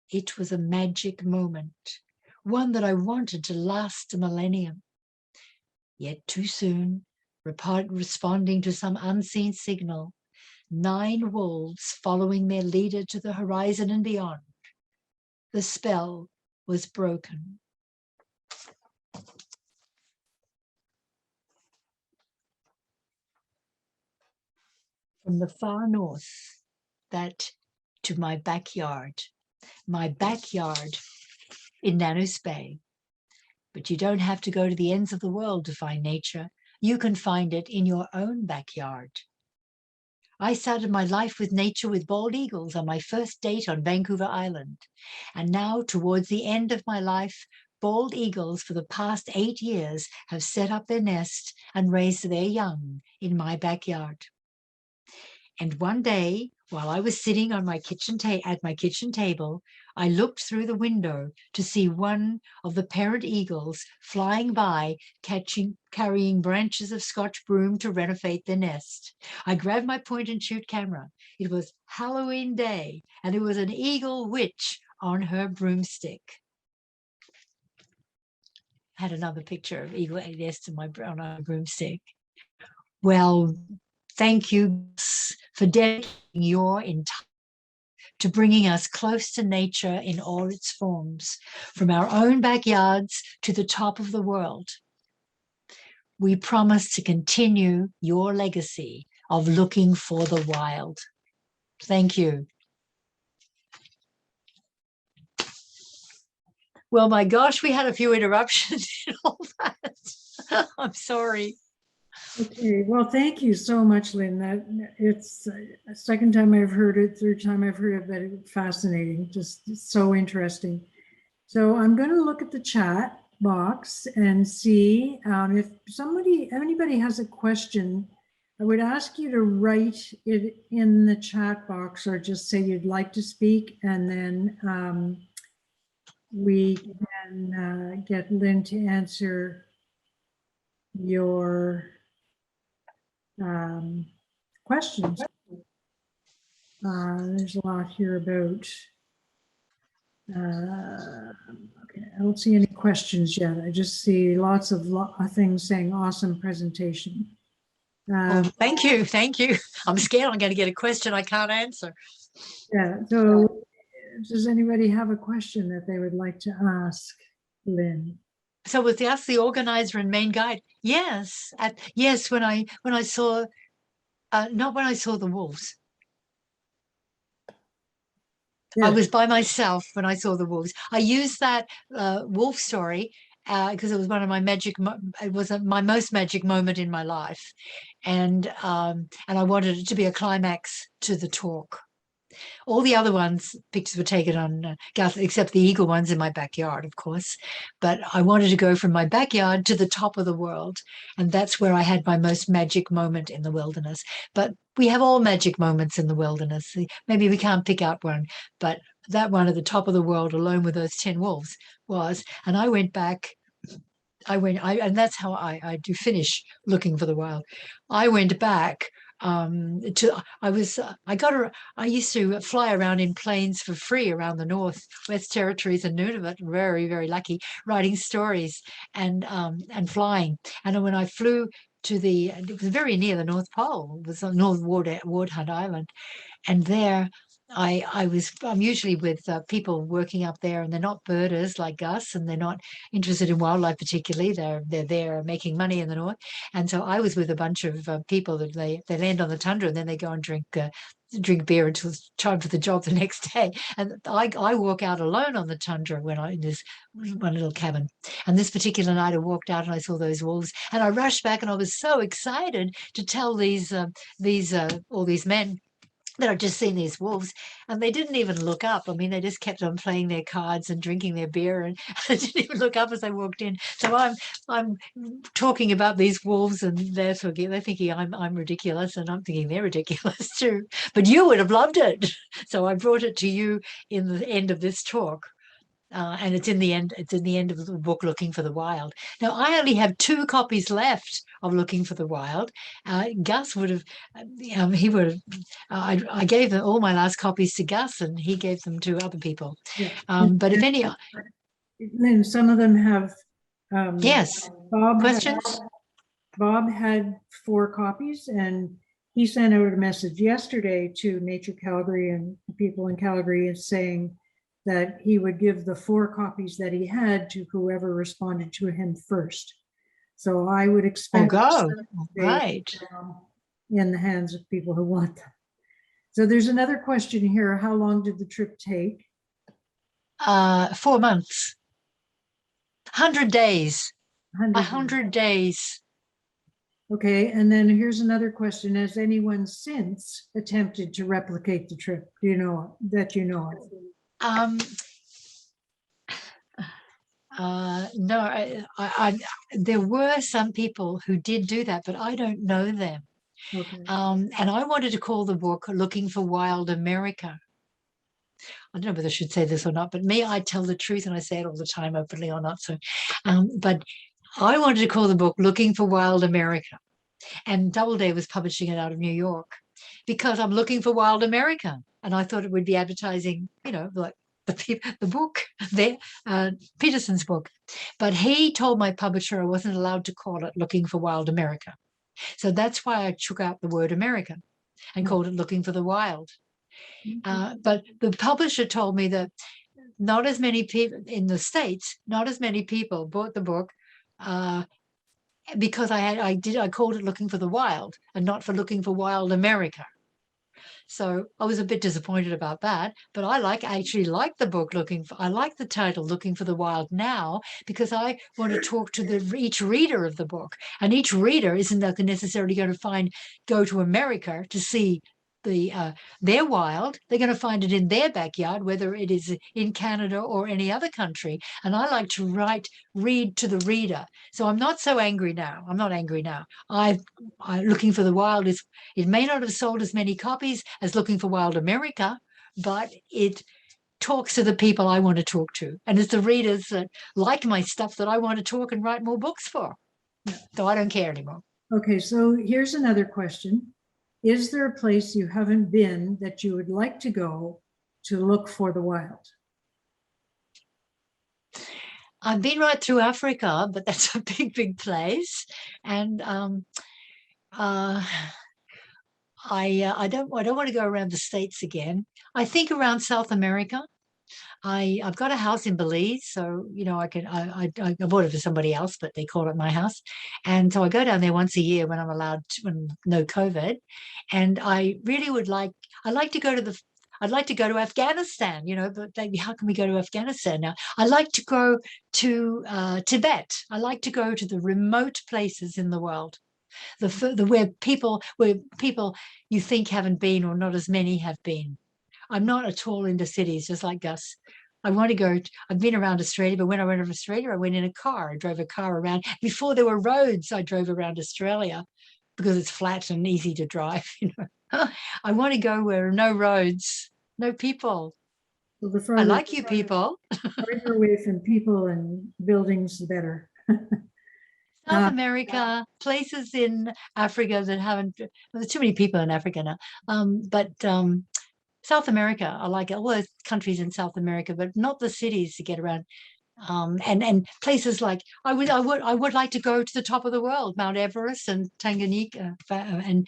It was a magic moment, one that I wanted to last a millennium. Yet too soon, responding to some unseen signal, 9 wolves following their leader to the horizon and beyond. The spell was broken. From the far north, that to my backyard in Nanos Bay. But you don't have to go to the ends of the world to find nature. You can find it in your own backyard. I started my life with nature with bald eagles on my first date on Vancouver Island. And now, towards the end of my life, bald eagles for the past 8 years have set up their nest and raised their young in my backyard. And one day, While I was sitting on my at my kitchen table, I looked through the window to see one of the parent eagles flying by, carrying branches of Scotch broom to renovate their nest. I grabbed my point and shoot camera. It was Halloween day, and there was an eagle witch on her broomstick. I had another picture of eagle nest on a broomstick. Well, thank you for dedicating your entire to bringing us close to nature in all its forms, from our own backyards to the top of the world. We promise to continue your legacy of looking for the wild. Thank you. Well, my gosh, we had a few interruptions in all that. I'm sorry. Okay, well, thank you so much, Lynn. That it's a second time I've heard it, third time I've heard it, but it's fascinating, just so interesting. So I'm going to look at the chat box and see if anybody has a question. I would ask you to write it in the chat box or just say you'd like to speak, and then we can get Lynn to answer your questions. There's a lot here about, okay, I don't see any questions yet. I just see lots of things saying awesome presentation. Oh, thank you. Thank you. I'm scared I'm going to get a question I can't answer. Yeah, so does anybody have a question that they would like to ask Lynn? So was Gus the organizer and main guide? Yes. Yes, when I saw, not when I saw the wolves. Yeah. I was by myself when I saw the wolves. I used that wolf story because it was one of my it was my most magic moment in my life. And I wanted it to be a climax to the talk. All the other pictures were taken on Gus, except the eagle ones in my backyard, of course. But I wanted to go from my backyard to the top of the world. And that's where I had my most magic moment in the wilderness. But we have all magic moments in the wilderness. Maybe we can't pick out one, but that one at the top of the world alone with those 10 wolves was. And I went back. And that's how I do finish looking for the wild. I went back I used to fly around in planes for free around the West Territories and Nunavut, very, very lucky, writing stories and flying. And when I flew it was very near the North Pole, it was on North Wardhunt Island. And there I'm usually with people working up there, and they're not birders like Gus, and they're not interested in wildlife particularly. They're there making money in the north. And so I was with a bunch of people that they land on the tundra, and then they go and drink beer until it's time for the job the next day. And I walk out alone on the tundra in this one little cabin. And this particular night I walked out and I saw those wolves, and I rushed back, and I was so excited to tell all these men that I'd just seen these wolves, and they didn't even look up. I mean, they just kept on playing their cards and drinking their beer, and they didn't even look up as I walked in. So I'm talking about these wolves, and they're thinking I'm ridiculous, and I'm thinking they're ridiculous too. But you would have loved it, so I brought it to you in the end of this talk. And it's in the end of the book, Looking for the Wild. Now, I only have 2 copies left of Looking for the Wild. Gus would have, I gave all my last copies to Gus, and he gave them to other people. Yeah. But if any, Lynn, some of them have. yes, questions? Bob had 4 copies, and he sent out a message yesterday to Nature Calgary and people in Calgary saying that he would give the 4 copies that he had to whoever responded to him first. So I would expect right in the hands of people who want them. So there's another question here. How long did the trip take? 4 months. 100 days. 100 days. Okay, and then here's another question. Has anyone since attempted to replicate the trip? Do you know that you know of? No, there were some people who did do that, but I don't know them. Okay. And I wanted to call the book Looking for Wild America. I don't know whether I should say this or not, but me, I tell the truth and I say it all the time, openly or not. So, but I wanted to call the book Looking for Wild America. And Doubleday was publishing it out of New York because I'm looking for Wild America. And I thought it would be advertising, you know, like the book, Peterson's book. But he told my publisher I wasn't allowed to call it Looking for Wild America. So that's why I took out the word America and called it Looking for the Wild. But the publisher told me that not as many people in the States, not as many people bought the book because I called it Looking for the Wild and not for Looking for Wild America. So I was a bit disappointed about that, but I actually like the book I like the title Looking for the Wild now, because I want to talk to each reader of the book, and each reader isn't necessarily going to go to America to see their wild. They're going to find it in their backyard, whether it is in Canada or any other country. And I like to read to the reader. So I'm not so angry now. I'm not angry now. Looking for the Wild it may not have sold as many copies as Looking for Wild America, but it talks to the people I want to talk to. And it's the readers that like my stuff that I want to talk and write more books for. So I don't care anymore. Okay, so here's another question. Is there a place you haven't been that you would like to go to look for the wild? I've been right through Africa, but that's a big, big place. And I don't want to go around the States again. I think around South America. I've got a house in Belize, so you know I bought it for somebody else, but they call it my house, and so I go down there once a year when I'm allowed to, when no COVID, and I really would like to go to I'd like to go to Afghanistan, you know, but how can we go to Afghanistan now? I like to go to Tibet. I like to go to the remote places in the world. Where people you think haven't been, or not as many have been. I'm not at all into cities, just like Gus. I've been around Australia, but when I went to Australia, I went in a car. I drove a car around. Before there were roads, I drove around Australia because it's flat and easy to drive, you know. I want to go where there are no roads, no people. Well, the I like you people. farther away from people and buildings, the better. South America, places in Africa that haven't, well, there's too many people in Africa now. But South America, I like all those countries in South America, but not the cities to get around. And places like I would like to go to the top of the world, Mount Everest and Tanganyika and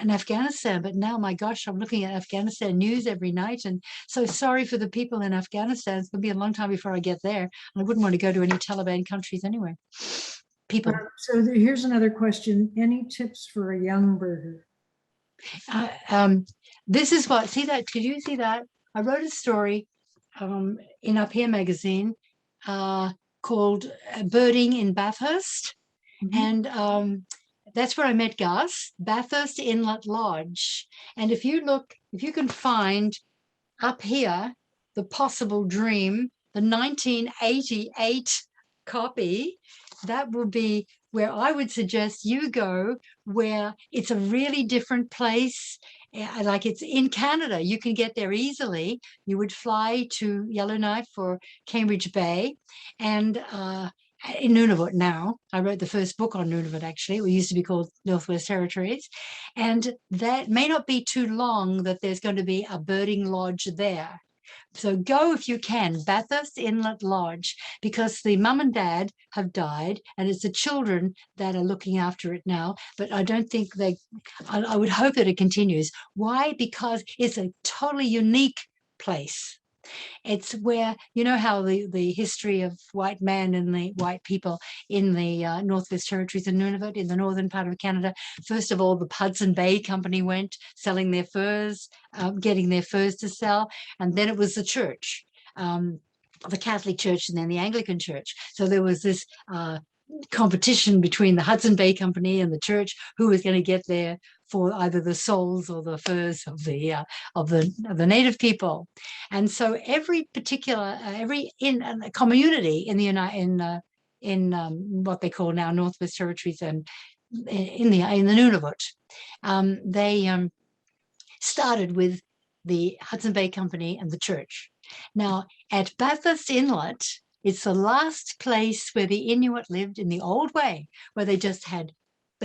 Afghanistan. But now, my gosh, I'm looking at Afghanistan news every night, and so sorry for the people in Afghanistan. It's going to be a long time before I get there. And I wouldn't want to go to any Taliban countries anyway. People. So here's another question. Any tips for a young birder? This is what, see that, could you see that? I wrote a story in Up Here magazine called Birding in Bathurst. And that's where I met Gus, Bathurst Inlet Lodge. And if you can find up here, the possible dream, the 1988 copy, that will be where I would suggest you go, where it's a really different place. Like it's in Canada, you can get there easily. You would fly to Yellowknife or Cambridge Bay, and in Nunavut now. I wrote the first book on Nunavut, actually. It used to be called Northwest Territories. And that may not be too long that there's going to be a birding lodge there. So go if you can, Bathurst Inlet Lodge, because the mum and dad have died and it's the children that are looking after it now. But I don't think I would hope that it continues. Why? Because it's a totally unique place. It's where, you know how the history of white man and the white people in the Northwest Territories and Nunavut in the northern part of Canada. First of all, the Hudson Bay Company went selling their furs, getting their furs to sell. And then it was the church, the Catholic Church and then the Anglican Church. So there was this competition between the Hudson Bay Company and the church, who was going to get there for either the souls or the furs of the native people. And so every particular in a community in the in what they call now Northwest Territories and in the Nunavut. They started with the Hudson Bay Company and the church. Now, at Bathurst Inlet, it's the last place where the Inuit lived in the old way, where they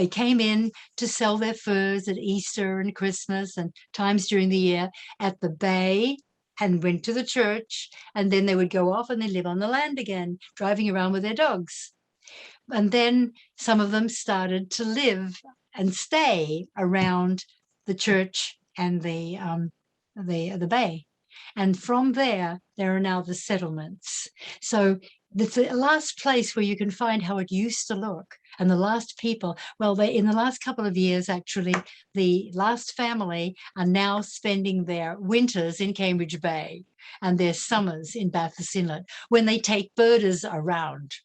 came in to sell their furs at Easter and Christmas and times during the year at the bay, and went to the church, and then they would go off and they live on the land again, driving around with their dogs. And then some of them started to live and stay around the church and the bay. And from there are now the settlements. So it's the last place where you can find how it used to look. And the last people, well, in the last couple of years, actually, the last family are now spending their winters in Cambridge Bay and their summers in Bathurst Inlet when they take birders around.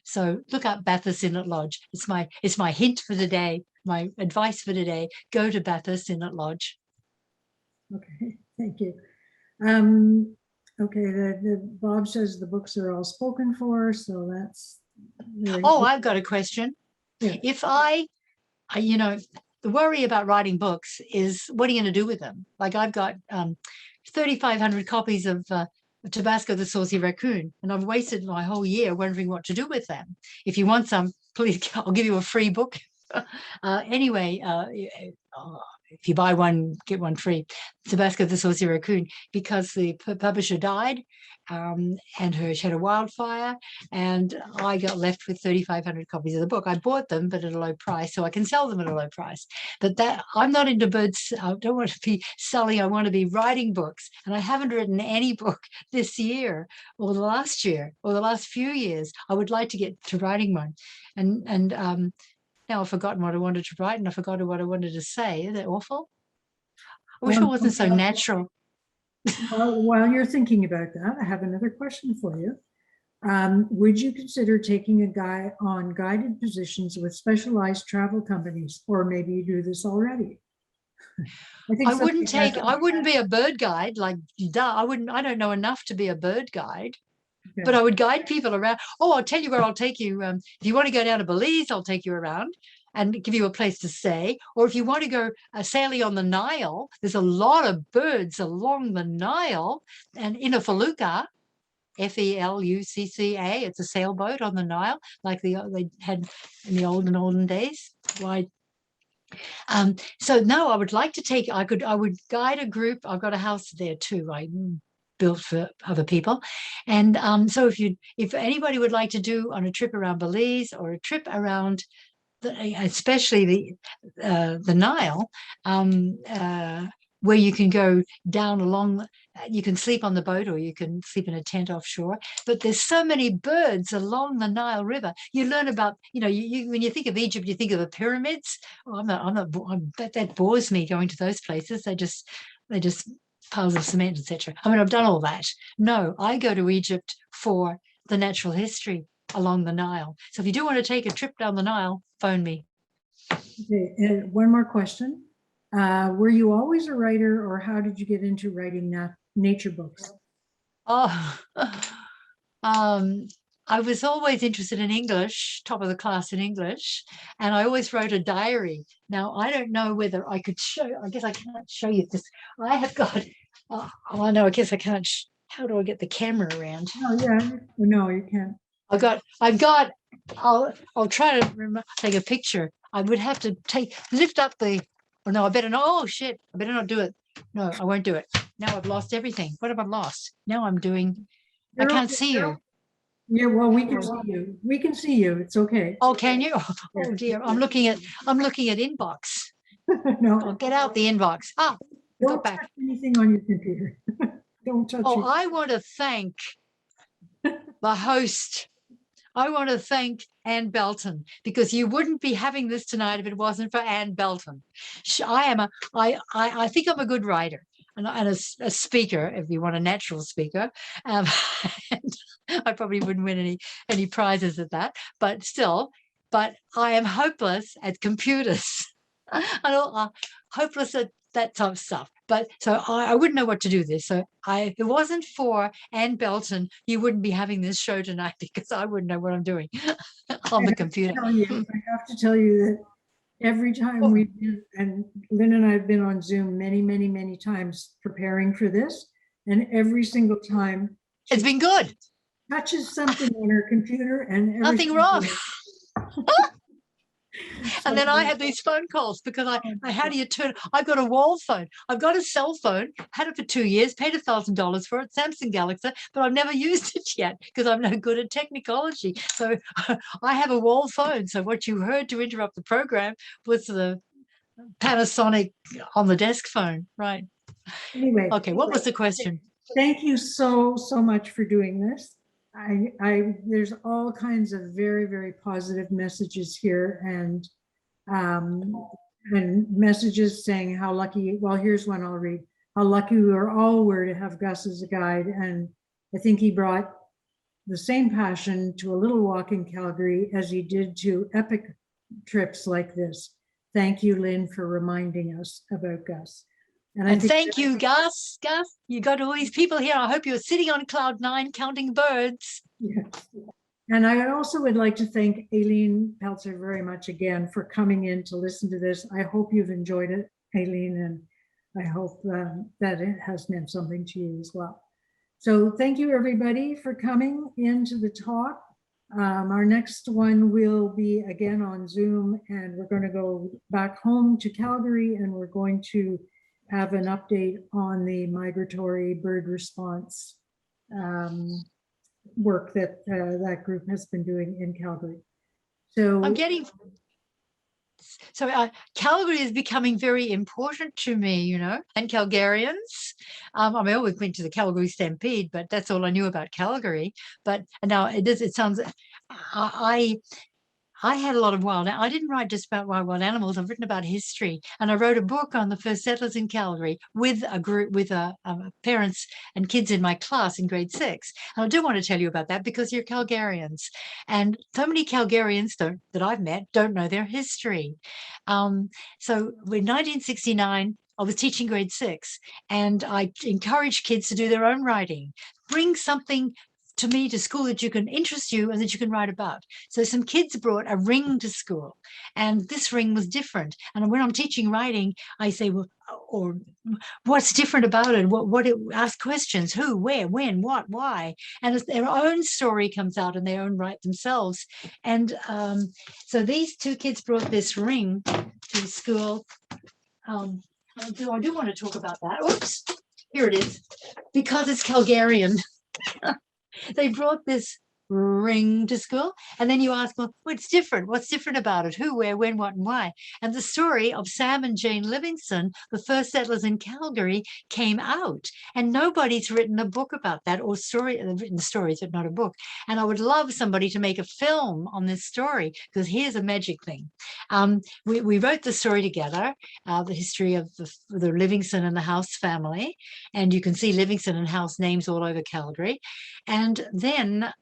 So look up Bathurst Inlet Lodge. It's my hint for today, my advice for today. Go to Bathurst Inlet Lodge. Okay, thank you. Okay, Bob says the books are all spoken for, so that's. Oh, I've got a question. Yeah. If the worry about writing books is what are you going to do with them? Like I've got 3,500 copies of Tabasco the Saucy Raccoon, and I've wasted my whole year wondering what to do with them. If you want some, please, I'll give you a free book. Anyway, if you buy one, get one free. Tabasco the Saucy Raccoon, because the publisher died, and she had a wildfire, and I got left with 3,500 copies of the book. I bought them, but at a low price, so I can sell them at a low price. But that I'm not into birds. I don't want to be selling. I want to be writing books, and I haven't written any book this year or the last year or the last few years. I would like to get to writing one, and now I've forgotten what I wanted to write, and I forgot what I wanted to say. Is that awful? I wish it wasn't so natural. Well, while you're thinking about that, I have another question for you. Would you consider taking a guy on guided positions with specialized travel companies, or maybe you do this already? I wouldn't be a bird guide, like, duh, I don't know enough to be a bird guide. Okay. But I would guide people around. Oh, I'll tell you where I'll take you. If you want to go down to Belize, I'll take you around and give you a place to stay. Or if you want to go sailing on the Nile, there's a lot of birds along the Nile. And in a felucca, Felucca, it's a sailboat on the Nile, like they had in the olden days. Why? So no, I would like to take. I would guide a group. I've got a house there too. I built for other people, and so if anybody would like to do on a trip around Belize or a trip around especially the Nile, where you can go down along, you can sleep on the boat or you can sleep in a tent offshore, but there's so many birds along the Nile River. You learn about, when you think of Egypt, you think of the pyramids. Oh, that bores me going to those places. They just piles of cement, etc. I mean, I've done all that. No, I go to Egypt for the natural history along the Nile. So if you do want to take a trip down the Nile, phone me. Okay, and one more question. Were you always a writer, or how did you get into writing nature books? Oh, I was always interested in English, top of the class in English, and I always wrote a diary. Now, I don't know whether I could show, I guess I can't show you this. I have got, oh no, I guess I can't, how do I get the camera around? Oh yeah, no, you can't. I'll try to take a picture. I would have to lift up the, oh no, I better not, oh shit, I better not do it. No, I won't do it. Now I've lost everything. What have I lost? Now I'm doing, I can't see you. Yeah, well, we can see you. We can see you. It's okay. Oh, can you? Oh dear, I'm looking at inbox. No, I'll get out the inbox. Ah, don't touch anything on your computer. Don't touch it. I want to thank the host. I want to thank Ann Belton, because you wouldn't be having this tonight if it wasn't for Ann Belton. I think I'm a good writer and a speaker, if you want a natural speaker. And I probably wouldn't win any prizes at that, but still, I am hopeless at computers. I'm hopeless at that type of stuff. But so I wouldn't know what to do with this. So if it wasn't for Ann Belton, you wouldn't be having this show tonight, because I wouldn't know what I'm doing on the computer. I have to tell you that every time we've been, and Lynn and I have been on Zoom many, many, many times preparing for this. And every single time It's been good. touches something on her computer and Nothing everything wrong. goes. And then I had these phone calls because how do you turn? I've got a wall phone. I've got a cell phone, had it for 2 years, paid $1,000 for it, Samsung Galaxy, but I've never used it yet because I'm no good at technology. So I have a wall phone. So what you heard to interrupt the program was the Panasonic on the desk phone, right? Anyway, Okay, what was the question? thank you so much for doing this. There's all kinds of very, very positive messages here, and messages saying how lucky, well, here's one I'll read. How lucky we all were to have Gus as a guide. And I think he brought the same passion to a little walk in Calgary as he did to epic trips like this. Thank you, Lynn, for reminding us about Gus. And thank you, Gus. Gus, you got all these people here. I hope you're sitting on cloud 9 counting birds. Yes. And I also would like to thank Aileen Peltzer very much again for coming in to listen to this. I hope you've enjoyed it, Aileen, and I hope that it has meant something to you as well. So thank you, everybody, for coming into the talk. Our next one will be again on Zoom, and we're going to go back home to Calgary, and we're going to have an update on the migratory bird response work that that group has been doing in Calgary. So Calgary is becoming very important to me, you know, and Calgarians. I mean, I always went to the Calgary Stampede, but that's all I knew about Calgary. But now it sounds, I had a lot of I didn't write just about wild animals. I've written about history, and I wrote a book on the first settlers in Calgary with a group, with parents and kids in my class in grade 6. And I do want to tell you about that because you're Calgarians, and so many Calgarians that I've met don't know their history. So in 1969, I was teaching grade 6, and I encouraged kids to do their own writing. Bring something to me to school that you can interest you and that you can write about. So some kids brought a ring to school, and this ring was different. And when I'm teaching writing, I say, well, or what's different about it? Ask questions: who, where, when, what, why? And as their own story comes out in their own right themselves. And so these 2 kids brought this ring to school. I do want to talk about that. Oops, here it is, because it's Calgarian. They brought this ring to school, and then you ask, well, what's different? What's different about it? Who, where, when, what, and why? And the story of Sam and Jane Livingston, the first settlers in Calgary, came out, and nobody's written a book about that, or written stories, but not a book. And I would love somebody to make a film on this story, because here's a magic thing. We wrote the story together, the history of the Livingston and the House family, and you can see Livingston and House names all over Calgary. And then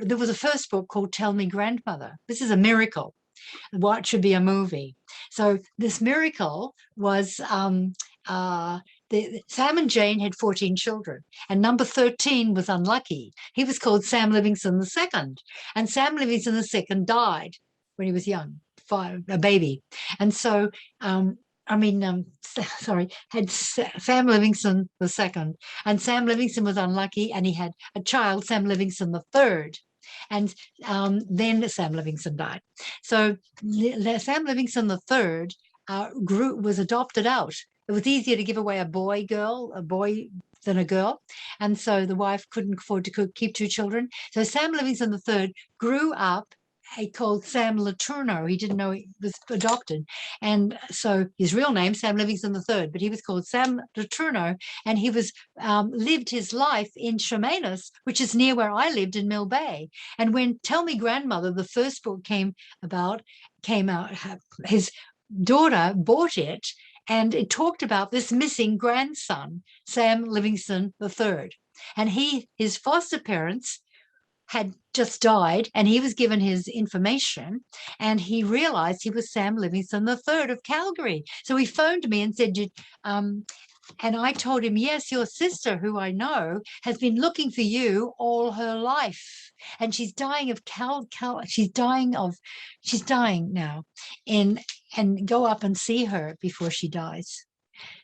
there was a first book called Tell Me Grandmother. This is a miracle. What should be a movie? So this miracle was Sam and Jane had 14 children, and number 13 was unlucky. He was called Sam Livingston II, and Sam Livingston II died when he was young, a baby. And so had Sam Livingston II, and Sam Livingston was unlucky, and he had a child, Sam Livingston III, and then Sam Livingston died. So Sam Livingston III was adopted out. It was easier to give away a boy than a girl, and so the wife couldn't afford to keep 2 children. So Sam Livingston III grew up. He called Sam Letourneau. He didn't know he was adopted. And so his real name, Sam Livingston III, but he was called Sam Letourneau, and he was lived his life in Chemainus, which is near where I lived in Mill Bay. And when Tell Me Grandmother, the first book came out, his daughter bought it, and it talked about this missing grandson, Sam Livingston III. And his foster parents had just died, and he was given his information, and he realized he was Sam Livingston III of Calgary. So he phoned me and said, And I told him, yes, your sister, who I know, has been looking for you all her life. And she's dying of she's dying now. And go up and see her before she dies.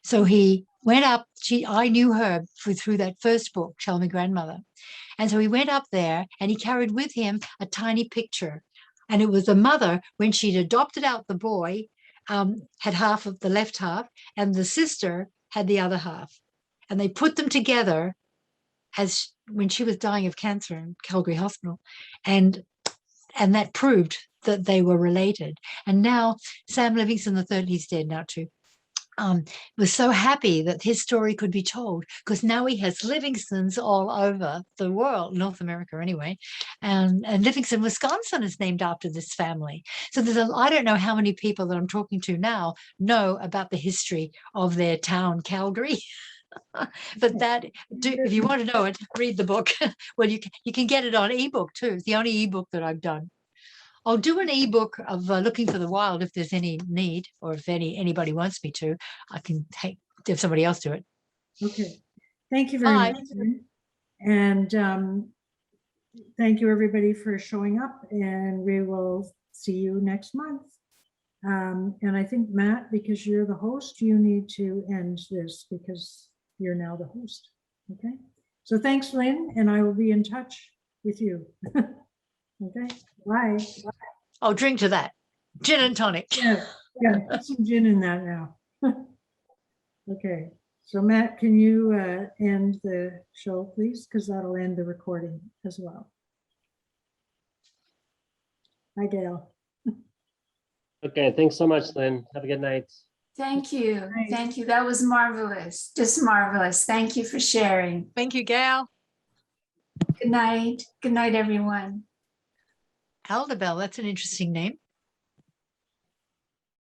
So he went up. I knew her through that first book, Tell Me Grandmother. And so he went up there and he carried with him a tiny picture. And it was the mother, when she'd adopted out the boy, had half of the left half, and the sister had the other half. And they put them together as when she was dying of cancer in Calgary Hospital. And that proved that they were related. And now Sam Livingston III, he's dead now too, was so happy that his story could be told, because now he has Livingstons all over the world, North America anyway, and Livingston, Wisconsin is named after this family. So I don't know how many people that I'm talking to now know about the history of their town, Calgary. But if you want to know it, read the book. Well, you can get it on ebook too. It's the only ebook that I've done. I'll do an ebook of Looking for the Wild if there's any need, or if anybody wants me to. I can have somebody else do it. Okay. Thank you very Bye. much. Lynn. And thank you everybody for showing up, and we will see you next month. And I think, Matt, because you're the host, you need to end this because you're now the host. Okay. So thanks, Lynn, and I will be in touch with you. Okay. Bye. I'll drink to that. Gin and tonic. Yeah, put some gin in that now. Okay. So Matt, can you end the show, please? Because that'll end the recording as well. Hi, Gail. Okay, thanks so much, Lynn. Have a good night. Thank you. Right. Thank you. That was marvelous. Just marvelous. Thank you for sharing. Thank you, Gail. Good night. Good night, everyone. Aldabel, that's an interesting name.